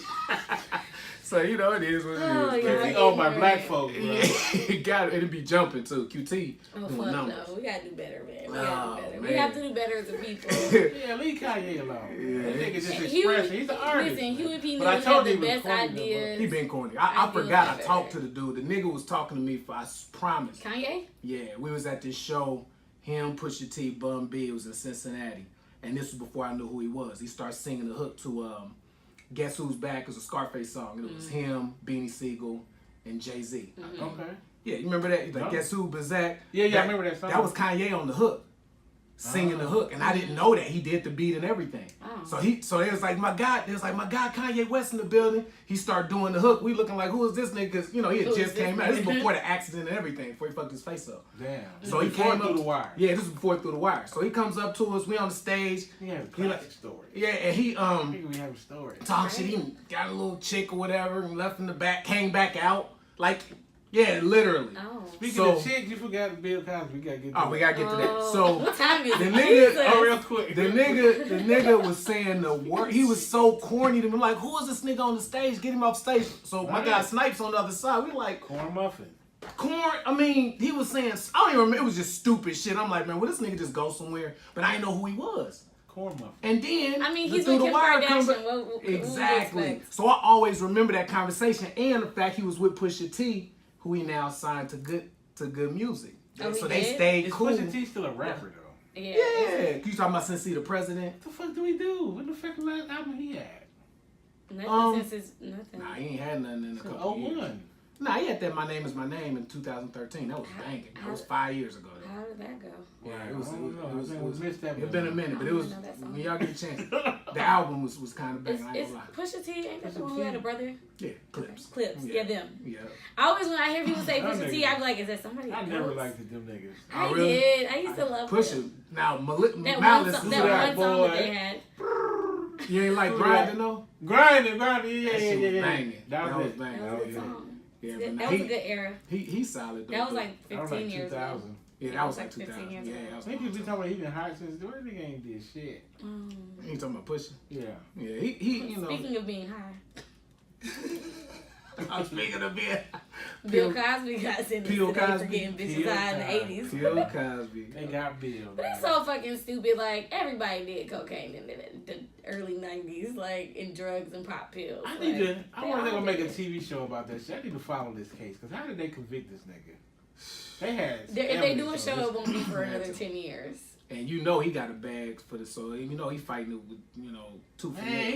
So, you know, it is what it is. Oh, my black folks, bro. It got it. It'd be jumping, too. QT. Oh, fuck no. We gotta do better, man. We gotta do better. Man. We have to do better as a people. Yeah, leave Kanye alone. Yeah. That nigga just expression. He's an artist. Listen, Huey P. But I Newton told had you the he was best corny, ideas. He been corny. I forgot I talked to the dude. The nigga was talking to me for, I promise. Kanye? Yeah, we was at this show. Him, Pusha T, Bun B. It was in Cincinnati. And this was before I knew who he was. He started singing the hook to Guess Who's Back? It's a Scarface song. And it was him, Beanie Siegel, and Jay-Z. Okay. Yeah, you remember that? Like, Guess Who was that? Yeah, I remember that song. That was Kanye on the hook. Singing the hook. And I didn't know that. He did the beat and everything. So it was like my guy Kanye West in the building. He started doing the hook. We looking like, who is this nigga? Because, you know, he had just came out. This was before the accident and everything, before he fucked his face up. Damn. So he came through the wire. Yeah, this was before through the wire. So he comes up to us. We on the stage. He had a classic story. Yeah, and he I think we have a story. talk shit. He got a little chick or whatever and left in the back, came back out. Like, yeah, literally. Speaking of chicks, you forgot Bill Cosby. We gotta get to that. We gotta get to that. So what time is the it? nigga, real quick. the nigga was saying the word. He was so corny to me. Like, who is this nigga on the stage? Get him off stage. So my guy Snipes on the other side. We like corn muffin. Corn. I mean, he was saying. I don't even remember. It was just stupid shit. I'm like, man, will this nigga just go somewhere? But I didn't know who he was. Corn muffin. And then he's through with the Kim wire Kardashian. Exactly. So I always remember that conversation and the fact he was with Pusha T, who he now signed to good music. So they stayed cool. Is Pusha T still a rapper though? Yeah. You talking about since he the president? What the fuck do we do? What the fuck last album he had? Nothing since it's nothing. Nah, he ain't had nothing in a couple years. Nah, he had that My Name Is My Name in 2013. That was banging. That was 5 years ago. How did that go? Yeah, It was missed that. It's been a minute, but it was when y'all get a chance. The album was kind of banging. I ain't gonna lie. Pusha T, ain't that the one who had a brother? Yeah, Clips. Yeah, them. Yeah. I always, when I hear people say Pusha T, I be like, is that somebody else? I never liked them niggas. I did. I used to love Pusha. Now, Malice that one song that they had. You ain't like Grinding though? Grinding, yeah. Banging. That was banging. That was a good song. Yeah, that was a good era. He's solid though. That was like 15 years ago. Yeah, that was like 15 2000. years Yeah, ago. that was Niggas be talking about he been hot since the nigga ain't did shit. You talking about Pusha? Yeah. Yeah, he you know. Speaking of being high. I'm speaking of being Bill Cosby got sentenced today for getting bitches high in the 80s. Bill Cosby. They got Bill. But it's so fucking stupid. Like, everybody did cocaine in the early 90s, like, in drugs and pop pills. I wonder if they're gonna make a TV show about that shit. I need to follow this case, because how did they convict this nigga? They had. If they do a show, it won't be for another 10 years. And you know he got a bag for the soul. You know he fighting it with, tooth and nail.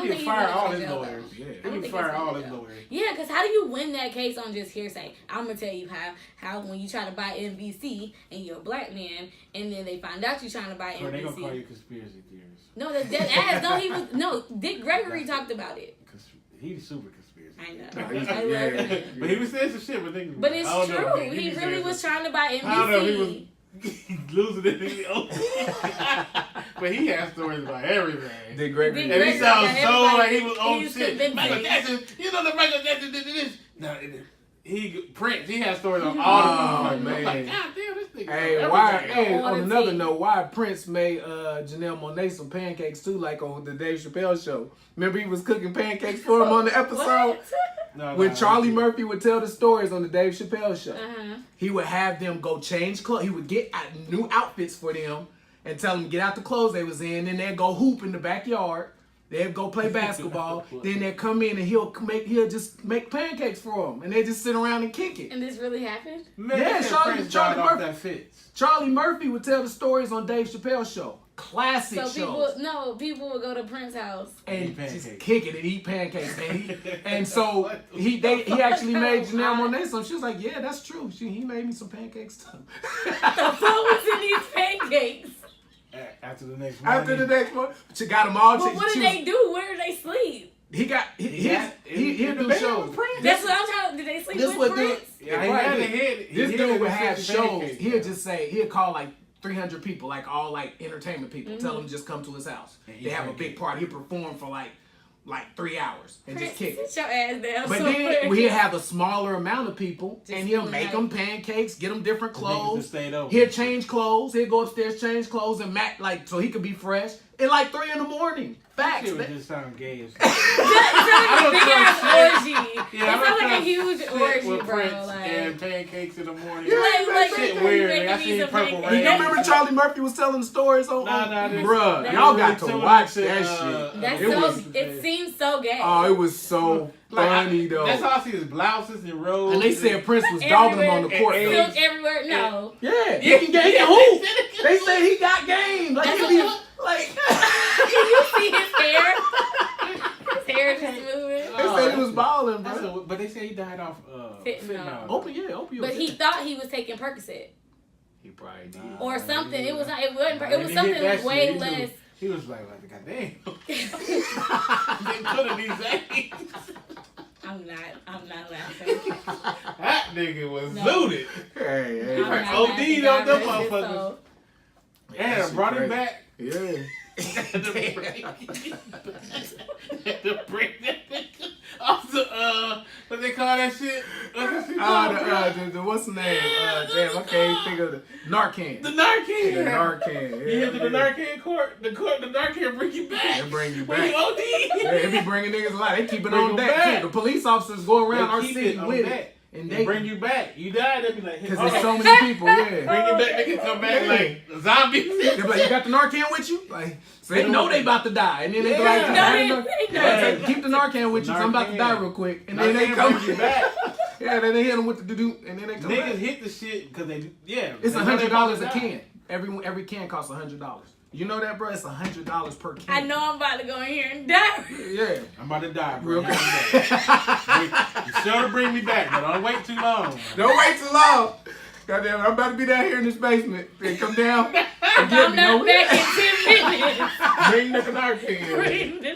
He can fire all his lawyers. Yeah. He can fire all his lawyers. Yeah, because how do you win that case on just hearsay? I'm going to tell you how when you try to buy NBC and you're a black man, and then they find out you're trying to buy NBC. They're going to call you conspiracy theorist. No, that's dead ass. Dick Gregory talked about it. He's super conspiracy. I know. But he was saying some shit, but it's true. He really was trying to buy NBC. I don't know if he was losing it. But he has stories about everything. Dick Gregory. And he sounds so like he was on shit. Convincing. Michael Jackson, you know that Michael Jackson did this. No, Prince, he has stories on all the man. I'm like, God damn, this nigga. Hey, on another note, why Prince made Janelle Monáe some pancakes too, like on the Dave Chappelle show. Remember he was cooking pancakes for him on the episode? When Charlie Murphy would tell the stories on the Dave Chappelle show, he would have them go change clothes. He would get new outfits for them and tell them to get out the clothes they was in. Then they'd go hoop in the backyard. They'd go play basketball. Then they'd come in and he'll just make pancakes for them. And they just sit around and kick it. And this really happened? Yeah, Charlie Murphy would tell the stories on Dave Chappelle's show. Classic shows. People would go to Prince's house and just kick it and eat pancakes. And so he actually made Janelle Monáe some. She was like, yeah, that's true. He made me some pancakes too. The fuck was in these pancakes? After the next one. She got them all. But what did they do? Where did they sleep? He'll do shows. That's what I'm trying to. Did they sleep with Prince? This dude would have shows. He'll call like 300 people, like all like entertainment people. Tell them to just come to his house. They have a big party. He'll perform for like 3 hours and Prince, just kick it. Sit your ass down. But then he'll have a smaller amount of people, and he'll make them pancakes, get them different clothes. He'll change clothes. He'll go upstairs, change clothes, and so he could be fresh at like 3 a.m. Facts. It just sound gay as It sounds like a huge orgy, bro. And pancakes in the morning. Like shit weird. I seen Purple Rain. You remember Charlie Murphy was telling the stories on? Bruh, y'all got to watch that shit. It seems so gay. Oh, it was so funny though. That's all I see is blouses and robes. And they said Prince was dogging him on the court. Silk everywhere. No. Yeah, he can hoop. They said he got game. Like he be like. Can you see his hair? His hair just moving. They said he was balling, bro. But they said he died off fentanyl. Opioid. But he thought he was taking Percocet. He probably did. Or something. It was not. It wasn't. It was something way less. He was like goddamn. They put in these eggs. I'm not laughing. That nigga was looted. Hey. OD'd on them motherfuckers. Yeah, brought him back. Yeah. Had to bring that bitch off the what they call that shit? What's the name? Damn, I can't think of the Narcan. The Narcan. The Narcan. You hit the Narcan court. The Narcan bring you back. They bring you back. When you OD. Yeah, they be bringing niggas alive. They keep it on deck too. The police officers go around our city with it. And they bring you back. You died, they be like, because there's so many people, yeah. Bring you back, they can come back like zombies. They be like, you got the Narcan with you? Like, so they know they about to die. And then they be like, keep the Narcan with you, so I'm about to die real quick. And then they come back. Yeah, then they hit them with the do, and then they come back. Niggas hit the shit because they, It's $100 a can. Every can costs $100. You know that, bro? It's $100 per can. I know I'm about to go in here and die. Yeah. I'm about to die, bro. Real You sure to bring me back, but don't wait too long. Don't wait too long. Goddamn, I'm about to be down here in this basement. Then come down. I'm not back in 10 minutes. Bring the Narcan. Bring the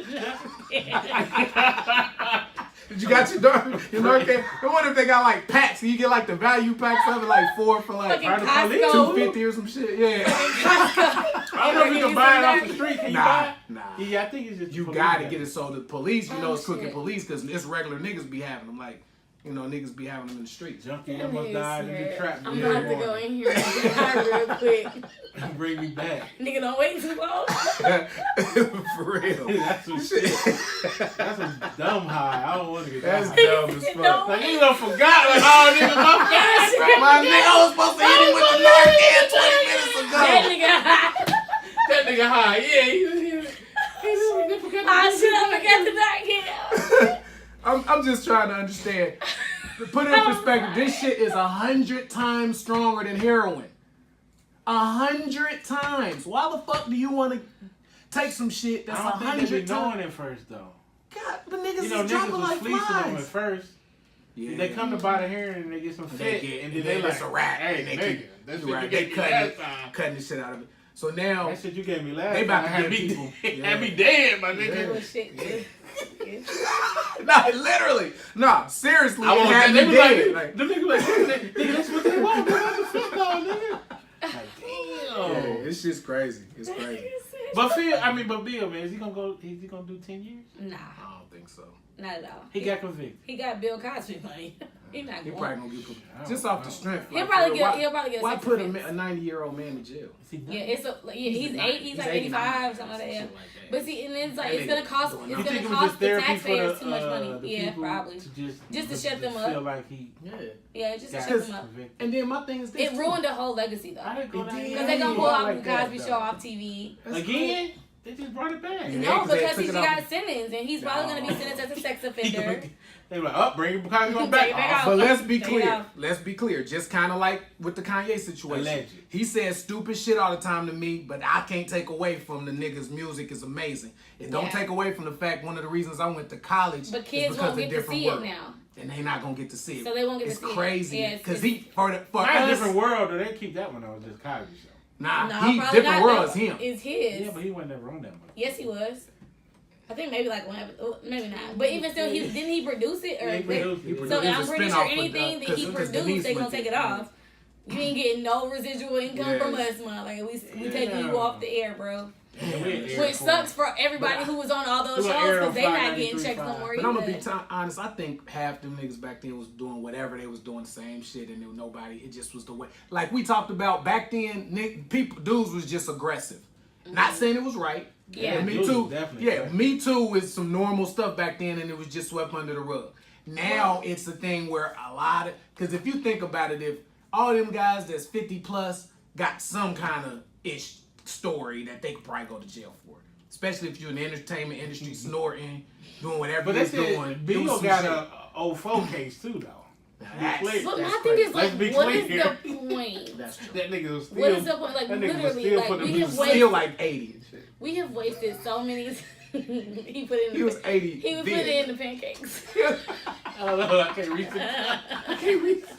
Narcan. Did you got your Narcan? I wonder if they got like packs. So you get like the value packs of it, like 4 for like $250 or some shit. Yeah. I don't know if you can buy it off the street. Can you buy it? Nah. Yeah, I think it's just you gotta get it. So the police, you know, it's crooked police because it's regular niggas be having them. Like, you know, niggas be having them in the streets. Junkie almost died in the trap. I'm about to go in here and die real quick. Bring me back. Nigga, don't wait too long. For real. That's some shit. That's some dumb high. I don't want to get That's that. dumb as fuck. Like, you done forgot like all niggas my My nigga, I was supposed to hit him with the Narcan 20 minutes ago. That nigga high. That nigga high. Yeah, he I should have forgot the Narcan. I'm just trying to understand. Put it in perspective. This shit is 100 times stronger than heroin. 100 times. Why the fuck do you want to take some shit that's 100 times? Knowing it first though. God, the niggas You know, is niggas dropping was like fleecing them at flies. first. Yeah. They come to buy the heroin and they get some fit, and then they like, it's a rat. hey, And they nigga, keep, that's you what right, you they gave me last time. cutting the shit out of it. So now That shit you gave me last they about time to give had people. Had me dead, my nigga. Bullshit. Nah, literally. Nah, seriously. I want it had that. me They dead. was like, the nigga like, nigga, that's what they want. They want the fentanyl, nigga. Like, damn. Yeah, it's just crazy. It's crazy. But Bill, man, is he gonna do 10 years? Nah, I don't think so. not at all. He got convicted. He got Bill Cosby money. He not He going. probably gonna get just off the strength. He'll like, probably why- get Why sex put a offense. 90-year-old man in jail? Yeah, it's he's like 85, something like that. Yeah. But see, and it's like it's gonna cost the taxpayers too much money. Yeah, probably. Just to shut them up. Feel like he. Yeah, just to shut them up. And then my thing is this. It ruined the whole legacy though. Because Because they gonna pull off the Cosby show off TV. Again? They just brought it back. No, because he got sentenced, and he's probably gonna be sentenced as a sex offender. They were like, bring it Cosby Take back. it back But out. let's be Take it clear. out. Let's be clear. Just kind of like with the Kanye situation. Alleged. He says stupid shit all the time to me, but I can't take away from the nigga's music is amazing. It don't take away from the fact one of the reasons I went to college But is kids because won't get of to different see world. it now. And they not gonna get to see it. So they won't get to see it. It's crazy. Yeah, Because it's- for Not a us, different world, though. They keep that one on just Cosby show. nah, No, he probably different not. world That is him. Is his. Yeah, but he wasn't never on that much. Yes, he was. I think maybe like one episode, maybe not. But even still, didn't he produce it? Or Yeah, he produced it. So It was I'm a pretty spin-off sure anything that he because produced, Denise they gonna went take there. it off. You ain't getting no residual income from us, man. Like we taking you off the air, bro. Which sucks for everybody who was on all those shows because they not getting checks no more But I'm gonna either. be honest. I think half them niggas back then was doing whatever they was doing, the same shit, and there was nobody. It just was the way. Like we talked about back then, dudes was just aggressive. Not saying it was right. Yeah. And Me Dudes Too. was definitely Yeah, right. Me Too was some normal stuff back then, and it was just swept under the rug. Now it's a thing where a lot of, because if you think about it, if all them guys that's 50 plus got some kind of ish story that they could probably go to jail for, especially if you're in the entertainment industry, snorting, doing whatever But you're that's doing. it. doing Bill some got shit. a 04 case too, though. That's- But that's my thing is Let's like, be what is clear. the point? That's true. That nigga was still. What is the point? Like that nigga was literally, still like putting we them have to Still wasted. like 80 and shit. We have wasted so many. He put in. He was 80. He would put then. it in the pancakes. I don't know. I can't reach it. I can't reach it.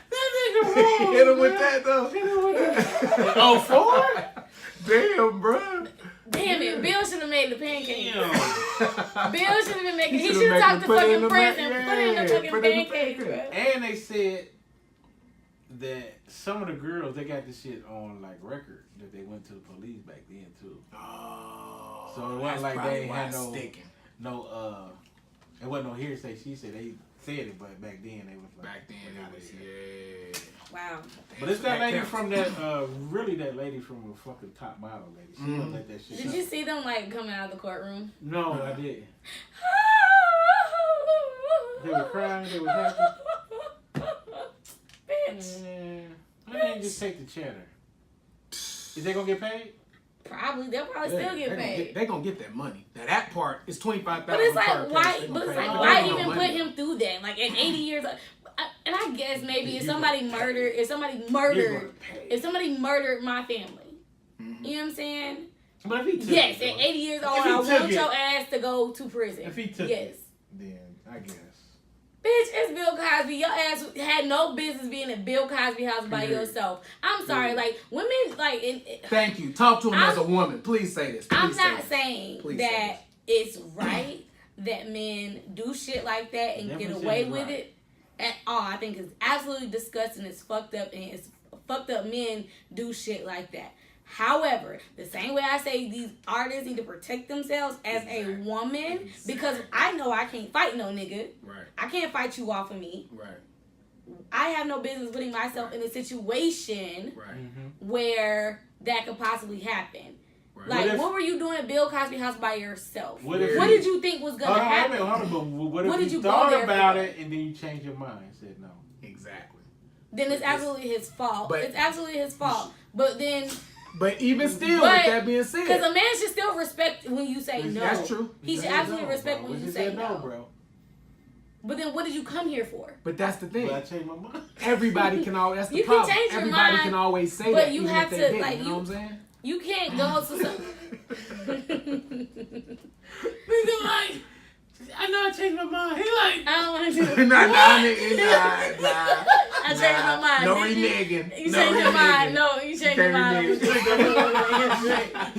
That nigga wrong. Hit him with that though. Hit him with that. Oh, 4? Damn, bro. Damn it, Bill should have made the pancakes. Damn. Bill should have been making. He should've should have made talked to him put it in fucking the Prince ma- and put it in the yeah, fucking put it in the pancakes, bro. pancakes. And they said that some of the girls, they got this shit on like record that they went to the police back then too. Oh, So it wasn't that's like probably they ain't why had it's no, sticking. it wasn't no hearsay. She said they said it, but back then they was like. Back then it was, yeah. Wow. But it's that lady counts. from that, really that lady from a fucking top model lady. She don't let that shit Did up. you see them like coming out of the courtroom? No, I didn't. They were crying, they were happy. Bitch. Man, why didn't just take the cheddar? Is they gonna get paid? Probably. They'll probably still get paid. They gonna get that money. Now that part is $25,000. But it's like per why? case. They But gonna it's pay. like They why don't even know put money. him through that? Like at 80 years, and I I guess maybe if somebody murdered my family, you know what I'm saying? But if he took yes, it, at 80 years old, I want your ass to go to prison. If he took it, then I guess. Bitch, it's Bill Cosby. Your ass had no business being at Bill Cosby house by yourself. I'm sorry, like women, like. Thank you. Talk to him as a woman. Please say this. I'm not saying that it's right that men do shit like that and get away with it at all. I think it's absolutely disgusting. It's fucked up, and it's fucked up. Men do shit like that. However, the same way I say these artists need to protect themselves as a woman, because I know I can't fight no nigga. Right. I can't fight you off of me. Right. I have no business putting myself in a situation where that could possibly happen. Right. Like, what were you doing at Bill Cosby house by yourself? What did you think was going to happen? What if you thought about it and then you changed your mind and said no? Exactly. Then it's absolutely his fault. It's absolutely his fault. But then... But even still, with that being said, because a man should still respect when you say no. That's true. He should absolutely respect when you say no, bro. But then, what did you come here for? But that's the thing. But I changed my mind. Everybody can always. That's the you problem. Can change your Everybody mind, can always say but that. You have to like you know what I'm saying? You can't go to some. Nigga, like, I know I changed my mind. He like, I don't want to do it. Nah. I changed my mind. No reneging. You changed your mind. No, you changed your mind.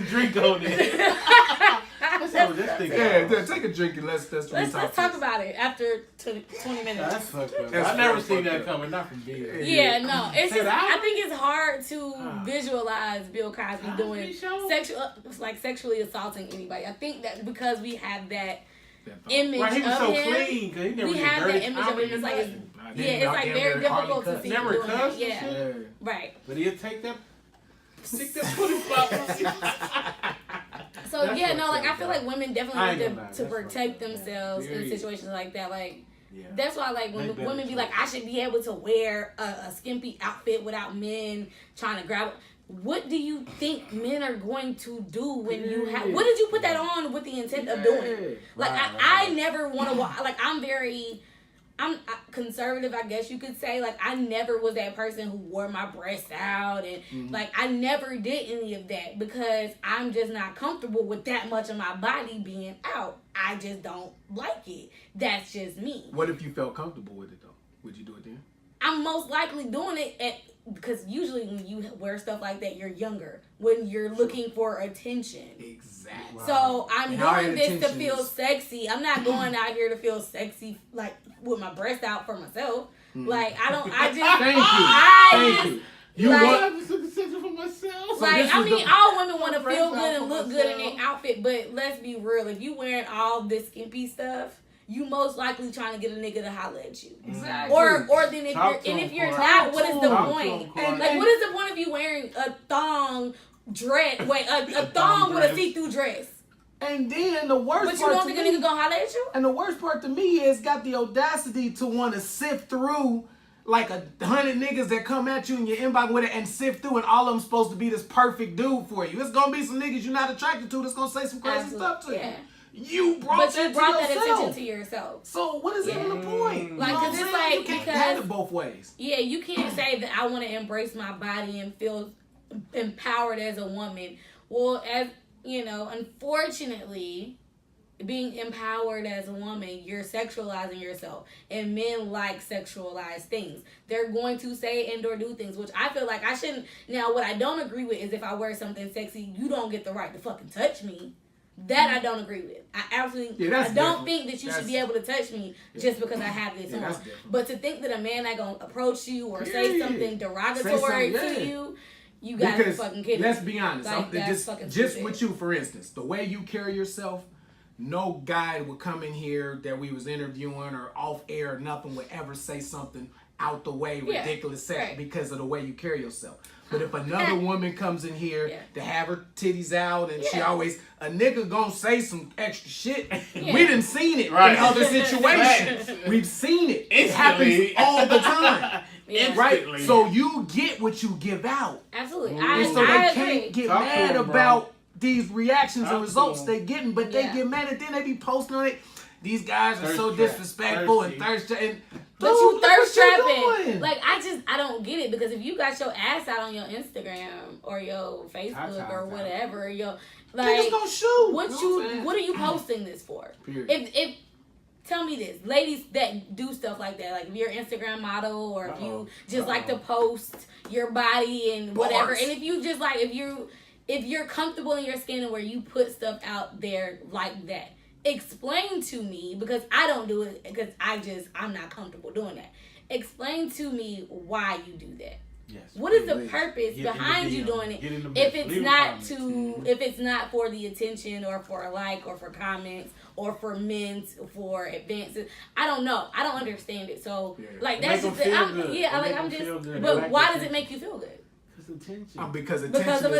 Drink on it. Take a drink and let's talk about it after 20 minutes. That's fucked up. I've never seen that coming. Not from beer. Yeah, no. It's just I think it's hard to visualize Bill Cosby doing sexually assaulting anybody. I think that because we have that image he was of so him, clean. He never we have that image of him. It's like it's like very difficult to see. Never cussed. Yeah, right. But he'll take that flip-flop. So yeah, no, like I feel like women definitely need to protect themselves in situations like that. Like that's why, like when women be like, I should be able to wear a skimpy outfit without men trying to grab. What do you think men are going to do when you have? What did you put that on with the intent of doing? Like I never want to. Like I'm conservative, I guess you could say. Like, I never was that person who wore my breasts out. And, like, I never did any of that because I'm just not comfortable with that much of my body being out. I just don't like it. That's just me. What if you felt comfortable with it, though? Would you do it then? I'm most likely doing it because usually when you wear stuff like that, you're younger. When you're looking for attention. Exactly. So I'm doing this to feel sexy. I'm not going out here to feel sexy, like, with my breast out for myself. Like, Thank you. You want something sexy for myself? Like, I mean, all women want to feel good and look good in their outfit, but let's be real. If you wearing all this skimpy stuff, you most likely trying to get a nigga to holler at you. Exactly. Or then if you're not, what is the point? Like, what is the point of you wearing a thong dress? Wait, a thong with a see-through dress. And then the worst part, but you don't think a nigga gonna holler at you? And the worst part to me is got the audacity to want to sift through like 100 niggas that come at you in your inbox with it and sift through, and all of them supposed to be this perfect dude for you. It's gonna be some niggas you're not attracted to that's gonna say some crazy stuff to you. You brought that attention to yourself. So what is even the point? Like, cause it's like, you can't have it both ways. Yeah, you can't say that I want to embrace my body and feel empowered as a woman. Well, as you know, unfortunately, being empowered as a woman, you're sexualizing yourself. And men like sexualized things. They're going to say and or do things, which I feel like I shouldn't. Now, what I don't agree with is if I wear something sexy, you don't get the right to fucking touch me. That I don't agree with. I absolutely I don't think that you should be able to touch me just because I have this on. But to think that a man not gonna approach you or say something derogatory to you, you gotta be fucking kidding. Let's be honest. Like, just with you, for instance, the way you carry yourself, no guy would come in here that we was interviewing or off air or nothing would ever say something out the way ridiculous because of the way you carry yourself. But if another woman comes in here to have her titties out and she always, a nigga gonna say some extra shit. We done seen it in other situations. We've seen it. It happens all the time. Right? So you get what you give out. Absolutely. And so they can't get mad about these reactions and results they getting, but they get mad and then they be posting on it. these guys are so disrespectful and thirsty. But you thirst trapping. Like, I don't get it, because if you got your ass out on your Instagram or your Facebook or whatever, like, gonna shoot. What are you posting this for? If tell me this, ladies that do stuff like that, like if you're an Instagram model or if you just like to post your body and whatever, and if you just like, if you're comfortable in your skin and where you put stuff out there like that, explain to me, because I don't do it, because I'm not comfortable doing that. Explain to me why you do that. Yes. What is the purpose behind you doing it? If it's not for the attention or for a like or for comments or for for advances, I don't know. I don't understand it. So like that's just but why does it make you feel good? Attention. Because attention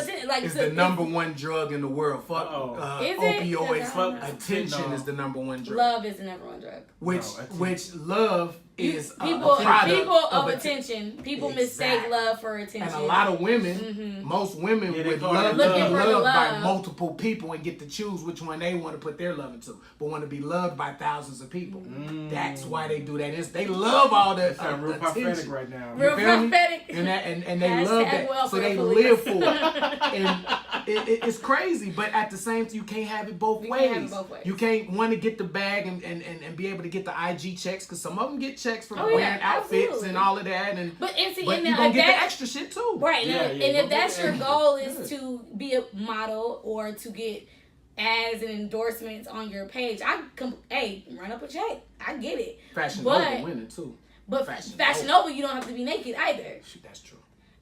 is the number one drug in the world. Fuck opioids. Attention is the number one drug. Love is the number one drug. Which love is people of attention. People mistake love for attention. And a lot of women, most women would love to be loved by multiple people and get to choose which one they want to put their love into, but want to be loved by thousands of people. That's why they do that. They love all the real prophetic right now. Real prophetic. And they love that. So they live for it. And it's crazy, but at the same time, you can't have it both ways. You can't want to get the bag and be able to get the IG checks, because some of them get checks from wearing outfits and all of that. But you're going to get the extra shit too. Right. And if that's your goal is to be a model or to get ads and endorsements on your page, run up a check. I get it. Fashion Nova winning too. But Fashion Nova, you don't have to be naked either. That's true.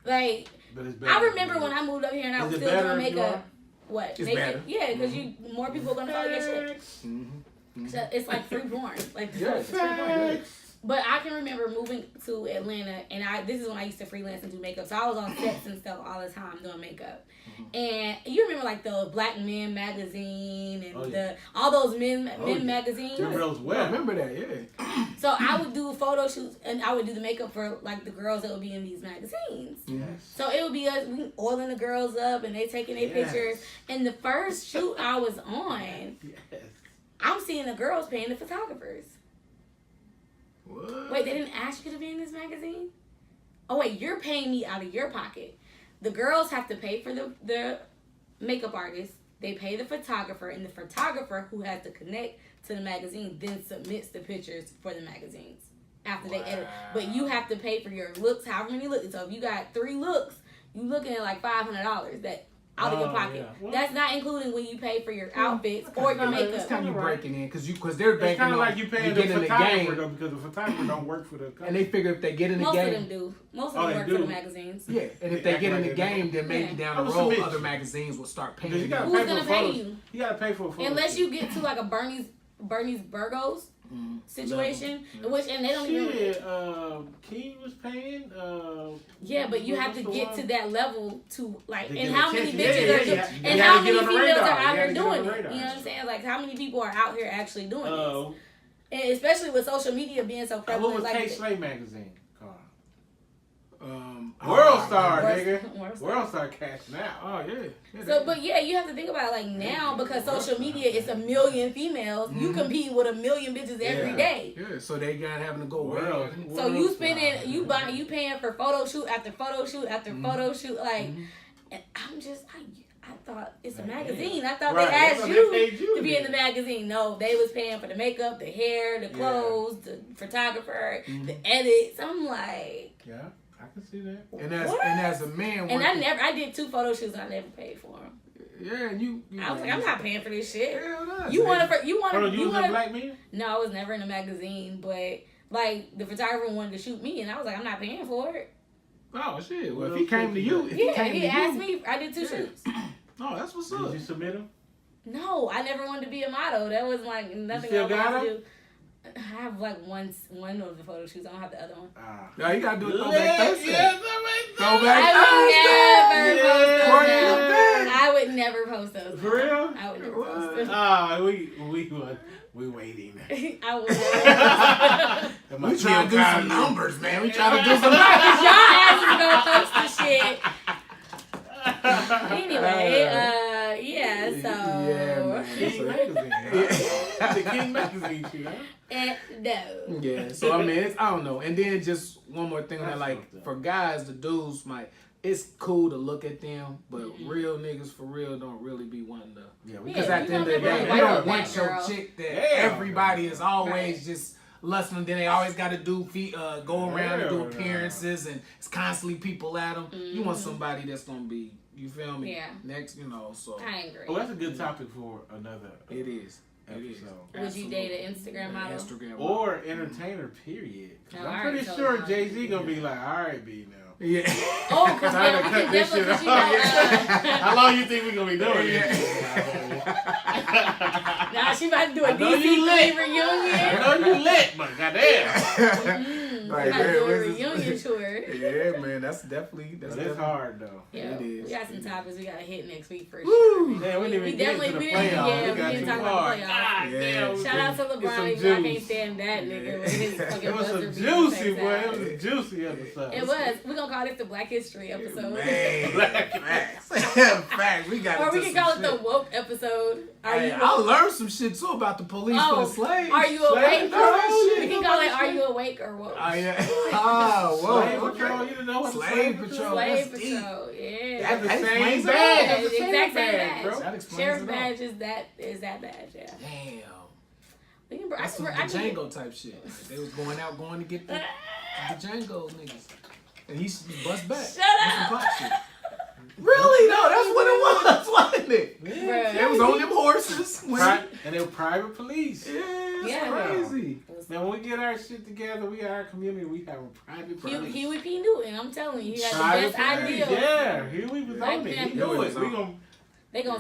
Like, I remember when I moved up here and I was still doing makeup. What? It's better. Yeah, because more people are gonna follow your shit. So it's like free porn. Like it's free porn. But I can remember moving to Atlanta, and this is when I used to freelance and do makeup. So I was on sets and stuff all the time doing makeup. And you remember like the Black Men magazine and all those men magazines. I remember that, yeah. So I would do photo shoots and I would do the makeup for like the girls that would be in these magazines. Yes. So it would be us oiling the girls up and they taking their pictures. And the first shoot I was on, I'm seeing the girls paying the photographers. What? Wait, they didn't ask you to be in this magazine? Oh wait, you're paying me out of your pocket. The girls have to pay for the makeup artist. They pay the photographer, and the photographer who has to connect to the magazine then submits the pictures for the magazines after they edit. But you have to pay for your looks, however many looks. So if you got 3 looks, you're looking at like $500 that out of your pocket. Yeah. That's not including when you pay for your outfits or your makeup. It's kind of you breaking in because they're banking on like you paying the photographer though, because the photographer don't work for the company. And they figure if they get in the game, most of them do. Most of them work for the magazines. Yeah, and if they get in the game, then maybe down the road other magazines will start paying. Who's gonna pay you? You gotta pay for a photo. Unless you get to like a Bernie's Burgos situation, in which and they don't even. King was paying. Yeah, but you have to get to that level to like, and how many bitches are doing, and how many females are out here doing it. You know what I'm saying? Like, how many people are out here actually doing this? And especially with social media being so prevalent. What was like K-Slay magazine? World Star, nigga. World Star cashing out. Oh yeah. So, but yeah, you have to think about it like now because social media is 1 million females. You compete with 1 million bitches every day. Yeah. So they got having to go world. So you spending, you paying for photo shoot after photo shoot after photo shoot, like, and I'm just I thought it's a magazine. I thought they asked you to be in the magazine. No, they was paying for the makeup, the hair, the clothes, the photographer, the edits. I'm like, yeah. I can see that. And as a man, and I did 2 photo shoots. I never paid for them. Yeah, and you I was like, I'm not paying for this shit. No, you want a black man? No, I was never in a magazine, but like the photographer wanted to shoot me, and I was like, I'm not paying for it. Oh shit! Well, if he came to you, he asked me. I did 2 shoots. Oh, that's what's up. Did you submit him? No, I never wanted to be a model. That was like nothing I wanted to do. I have like one of the photo shoots. I don't have the other one. No, you gotta do it throwback Thursday. I would never post those. For real? I would never post them. We waiting. I would. We trying to do some numbers, man. We trying to do some numbers. Y'all asking to go post the shit. Anyway, so yeah, man. King Magazine. The King Magazine shit, huh? And no. Yeah, so I mean, I don't know. And then just one more thing that, like, for guys, the dudes might, it's cool to look at them, but real niggas for real don't really be wanting to. Yeah, because at the end of the day, you don't want your chick that everybody is always just lusting. Then they always got to do go around and do appearances, and it's constantly people at them. You want somebody that's gonna be, you feel me? Yeah. Next, so. I agree. Oh, that's a good topic for another. It is. Episode. Would you date an Instagram model? Or entertainer, period. I'm pretty sure Jay-Z gonna be like, all right, B now. Yeah. Oh, because time to cut this shit off. How long you think we gonna be doing this? Nah, she about to do a DC reunion. I know you lit, but goddamn. Right, about to do a reunion tour. Yeah, man, that's definitely hard though. Yeah, it is. We got some topics we gotta hit next week for sure. Yeah, we didn't even get into the playoffs. Yeah, we didn't talk about the playoffs. Yeah. Shout out to LeBron, even though I can't stand that nigga with his fucking it was buzzer some juicy, boy. It was a juicy episode. It was. We're gonna call this the Black History episode. Man, facts. We got. Or we can call it the woke episode. I learned some shit too about the police for the slaves. Are you awake? We can call it Are you awake or woke? Oh yeah. Oh, whoa. Slave Patrol, you know what Slave Patrol. Slave Patrol, yeah. That's the That same badge. That's the exact same badge, bro. Sheriff badge is that badge, yeah. Damn. We can, That's some Django type shit. Like, they was going to get the Django niggas. And he bust back. Shut up. Some pop shit. Really? No, that's what it was, wasn't it? Yeah. It was on them horses. And they were private police. Yeah, crazy. Now, when we get our shit together, we got our community, we have a private police. Huey P. Newton, I'm telling you, he got the best idea. Yeah, Huey was on it. He knew it. They about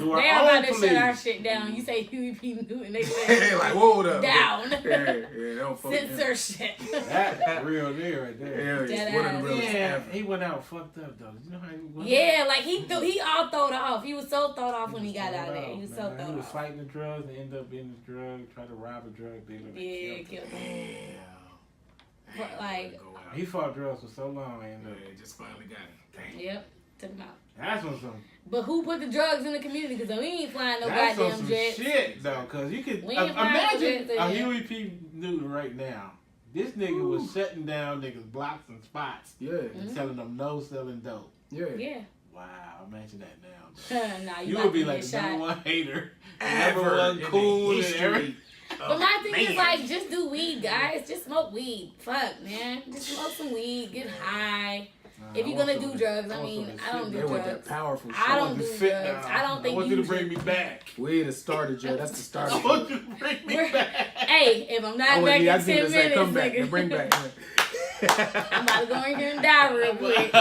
to shut our shit down. You say Huey P. Newton, they say like, hold up. Down. Don't fuck Censorship. That's real deal right there. Yeah, he went out fucked up though. You know how he went? Yeah, like he all throwed off. He was so thrown off when he got out there. He was so thrown off. He was fighting the drugs and ended up in the drug, tried to rob a drug dealer. Yeah, killed him. But like he fought drugs for so long and just finally got it. Damn. Yep, took him out. That's what's some. But who put the drugs in the community? Because we ain't flying no goddamn jets. Shit though, because you could imagine a Huey P. Newton right now. This nigga was shutting down niggas' blocks and spots. Yeah. And telling them no selling dope. Yeah. Wow, imagine that now. Nah, you would be like the number one hater. Number one cool and everything. But my thing is like, just do weed, guys. Just smoke weed. Fuck, man. Just smoke some weed. Get high. If you're gonna do drugs, I mean, I don't do drugs. Powerful shit. I don't do drugs. I don't think I want you to bring me back. We the starter, Joe. That's the starter. I want you to bring me back. Hey, if I'm not back in 10 minutes, come back. nigga. Bring back. I'm about to go in here and die real quick.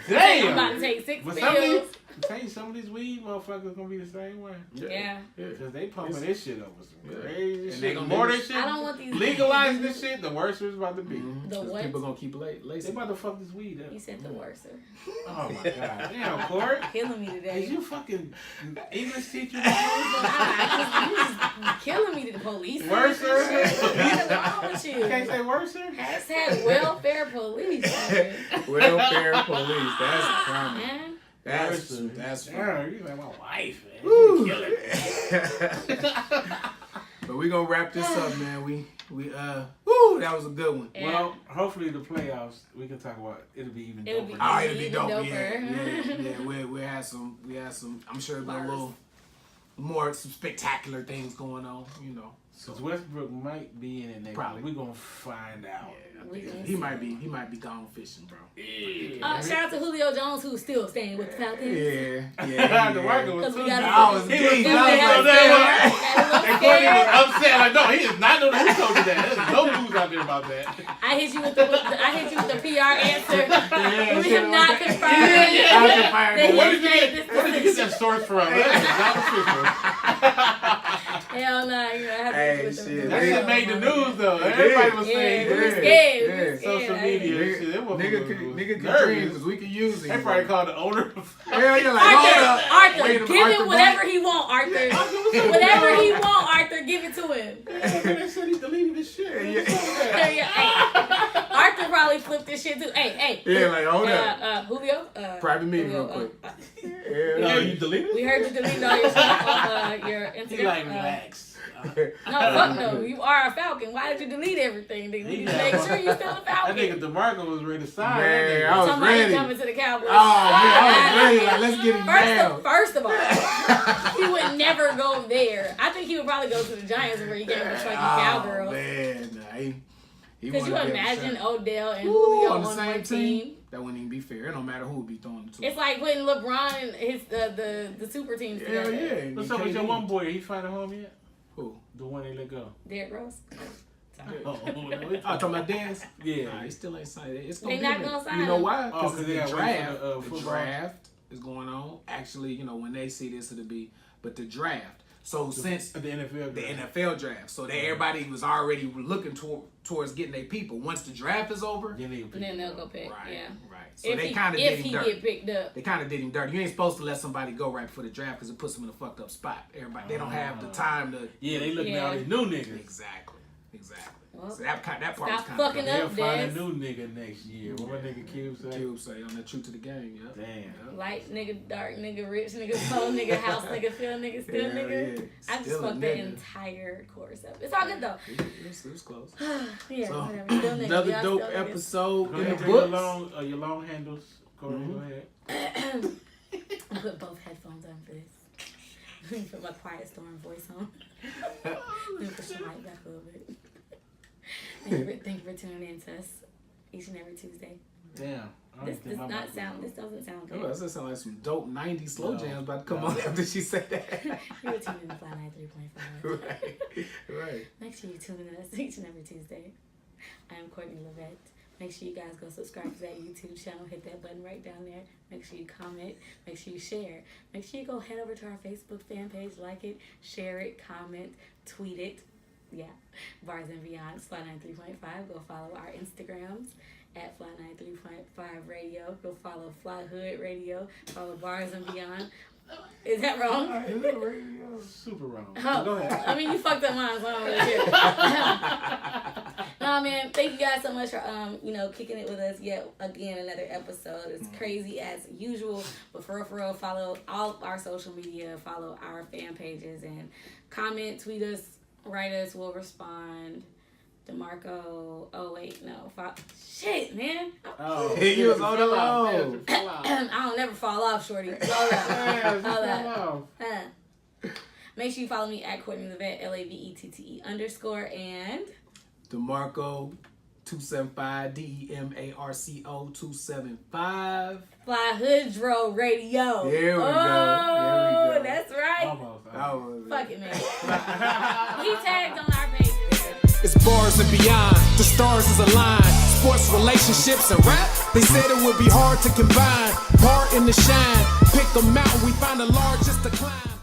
Damn. I'm about to take 6 pills. Tell you, some of these weed motherfuckers gonna be the same way. Yeah. Because they pumping this shit up with some crazy shit. They The more this shit, I don't want these legalizing this shit, the worse it's about to be. The what? People gonna keep lacing. They about to fuck this weed up. You said the worser. Oh my god. Damn, Court. Killing me today. Is you fucking English teacher? You just killing me to the police. Worser? What's wrong with you? Can't say worser? Hashtag welfare police. Welfare police. That's a crime. Man. That's you like my wife, man. Woo. Kill it. But we gonna wrap this up, man. We that was a good one. Yeah. Well, hopefully the playoffs we can talk about. It'll be even doper. It'll be dope. Yeah. We had some. I'm sure there'll be a little more some spectacular things going on. Because Westbrook might be in it next Probably. week. We're gonna find out. He might be gone fishing, bro. Yeah. Shout out to Julio Jones, who's still staying with the Falcons. Yeah. The white was He was upset. Like, no, he is not know who told you that. There's no news out there about that. I hit you with the PR answer. We have not confirmed. Where did you get that source from? That is not official. Hell no, Hey, shit. That shit made the news though. Everybody was saying. We were scared. Social media. Nigga could dream because we could use it. They probably called the owner. Yeah, you're like, Arthur, give him whatever he want, Arthur. Whatever he want, Arthur, give it to him. They said he deleted his shit. Arthur probably flip this shit too. Hey. Yeah, like, hold up. Julio? Private meeting real quick. You deleted it? We heard you delete all your stuff on your Instagram. He like, relax. No, fuck no. You are a Falcon. Why did you delete everything? Did you make sure you still a Falcon? That nigga DeMarco was ready to sign. Man, I was ready. Coming to the Cowboys. Oh, man, I was ready. Like, let's get him down. First of all, he would never go there. I think he would probably go to the Giants where he came with fucking Cowgirls. Man, Could you imagine Odell and Julio on the same team? That wouldn't even be fair. It don't matter who would be throwing the two. It's like putting LeBron and his the super teams together. Yeah. What's up with your one boy? He finding home yet? Who? The one they let go. Derrick Rose. Oh, talking about dance? Yeah. Nah, he still ain't signed it. It's they not gonna sign him. You know him. why? Because the draft. The draft is going on. Actually, when they see this, it'll be. But the draft. So since the NFL draft, so that everybody was already looking towards getting their people. Once the draft is over, then they'll go pick. Right. So they kind of did him dirty. Get picked up, they kind of did him dirty. You ain't supposed to let somebody go right before the draft because it puts them in a fucked up spot. Everybody, they don't have the time to. Yeah, they looking at all these new niggas. Exactly. Well, so that part was kind of fucking up. They'll find a new nigga next year. What my nigga Cube say? On the True to the Game. Yeah. Damn. Light nigga, dark nigga, rich nigga, poor nigga, house nigga, field nigga, still nigga. Yeah. I just fucked the entire course up. It's all good though. It was close. Yeah, so, whatever. Still another nigga, dope episode in the books. Your long handles. Go ahead. I put both headphones on for this. Let me put my Quiet Storm voice on. Let me push the mic back a little bit. Thank you for tuning in to us each and every Tuesday. Damn. This doesn't sound good. Oh, that sounds like some dope 90s slow jams about to come on after she said that. You were tuning in to Fly 93.5. Right. Make sure you tune in to us each and every Tuesday. I am Courtney Levette. Make sure you guys go subscribe to that YouTube channel. Hit that button right down there. Make sure you comment. Make sure you share. Make sure you go head over to our Facebook fan page. Like it, share it, comment, tweet it. Yeah, Bars and Beyond, Fly 93.5. Go follow our Instagrams at Fly 93.5 Radio. Go follow Fly Hood Radio. Follow Bars and Beyond. Is that wrong? Super wrong. Oh, go ahead. I mean, you fucked up mine, so I don't really care. No, man, thank you guys so much for, kicking it with us yet again, another episode. It's crazy as usual, but for real, follow all our social media, follow our fan pages, and comment, tweet us, write us, we'll respond. DeMarco, shit, man. Oh, he was on the low. I don't never fall off, shorty. Hold up. Make sure you follow me at Courtney Levette, LAVETTE _ and DeMarco 275 DEMARCO 275. Fly Hoodro Radio. There we go. That's right. Almost. Fuck it, man. He tagged on our page. It's Bars and Beyond. The stars is aligned. Sports, relationships, and rap. They said it would be hard to combine. Part in the shine. Pick a mountain, we find the largest to climb.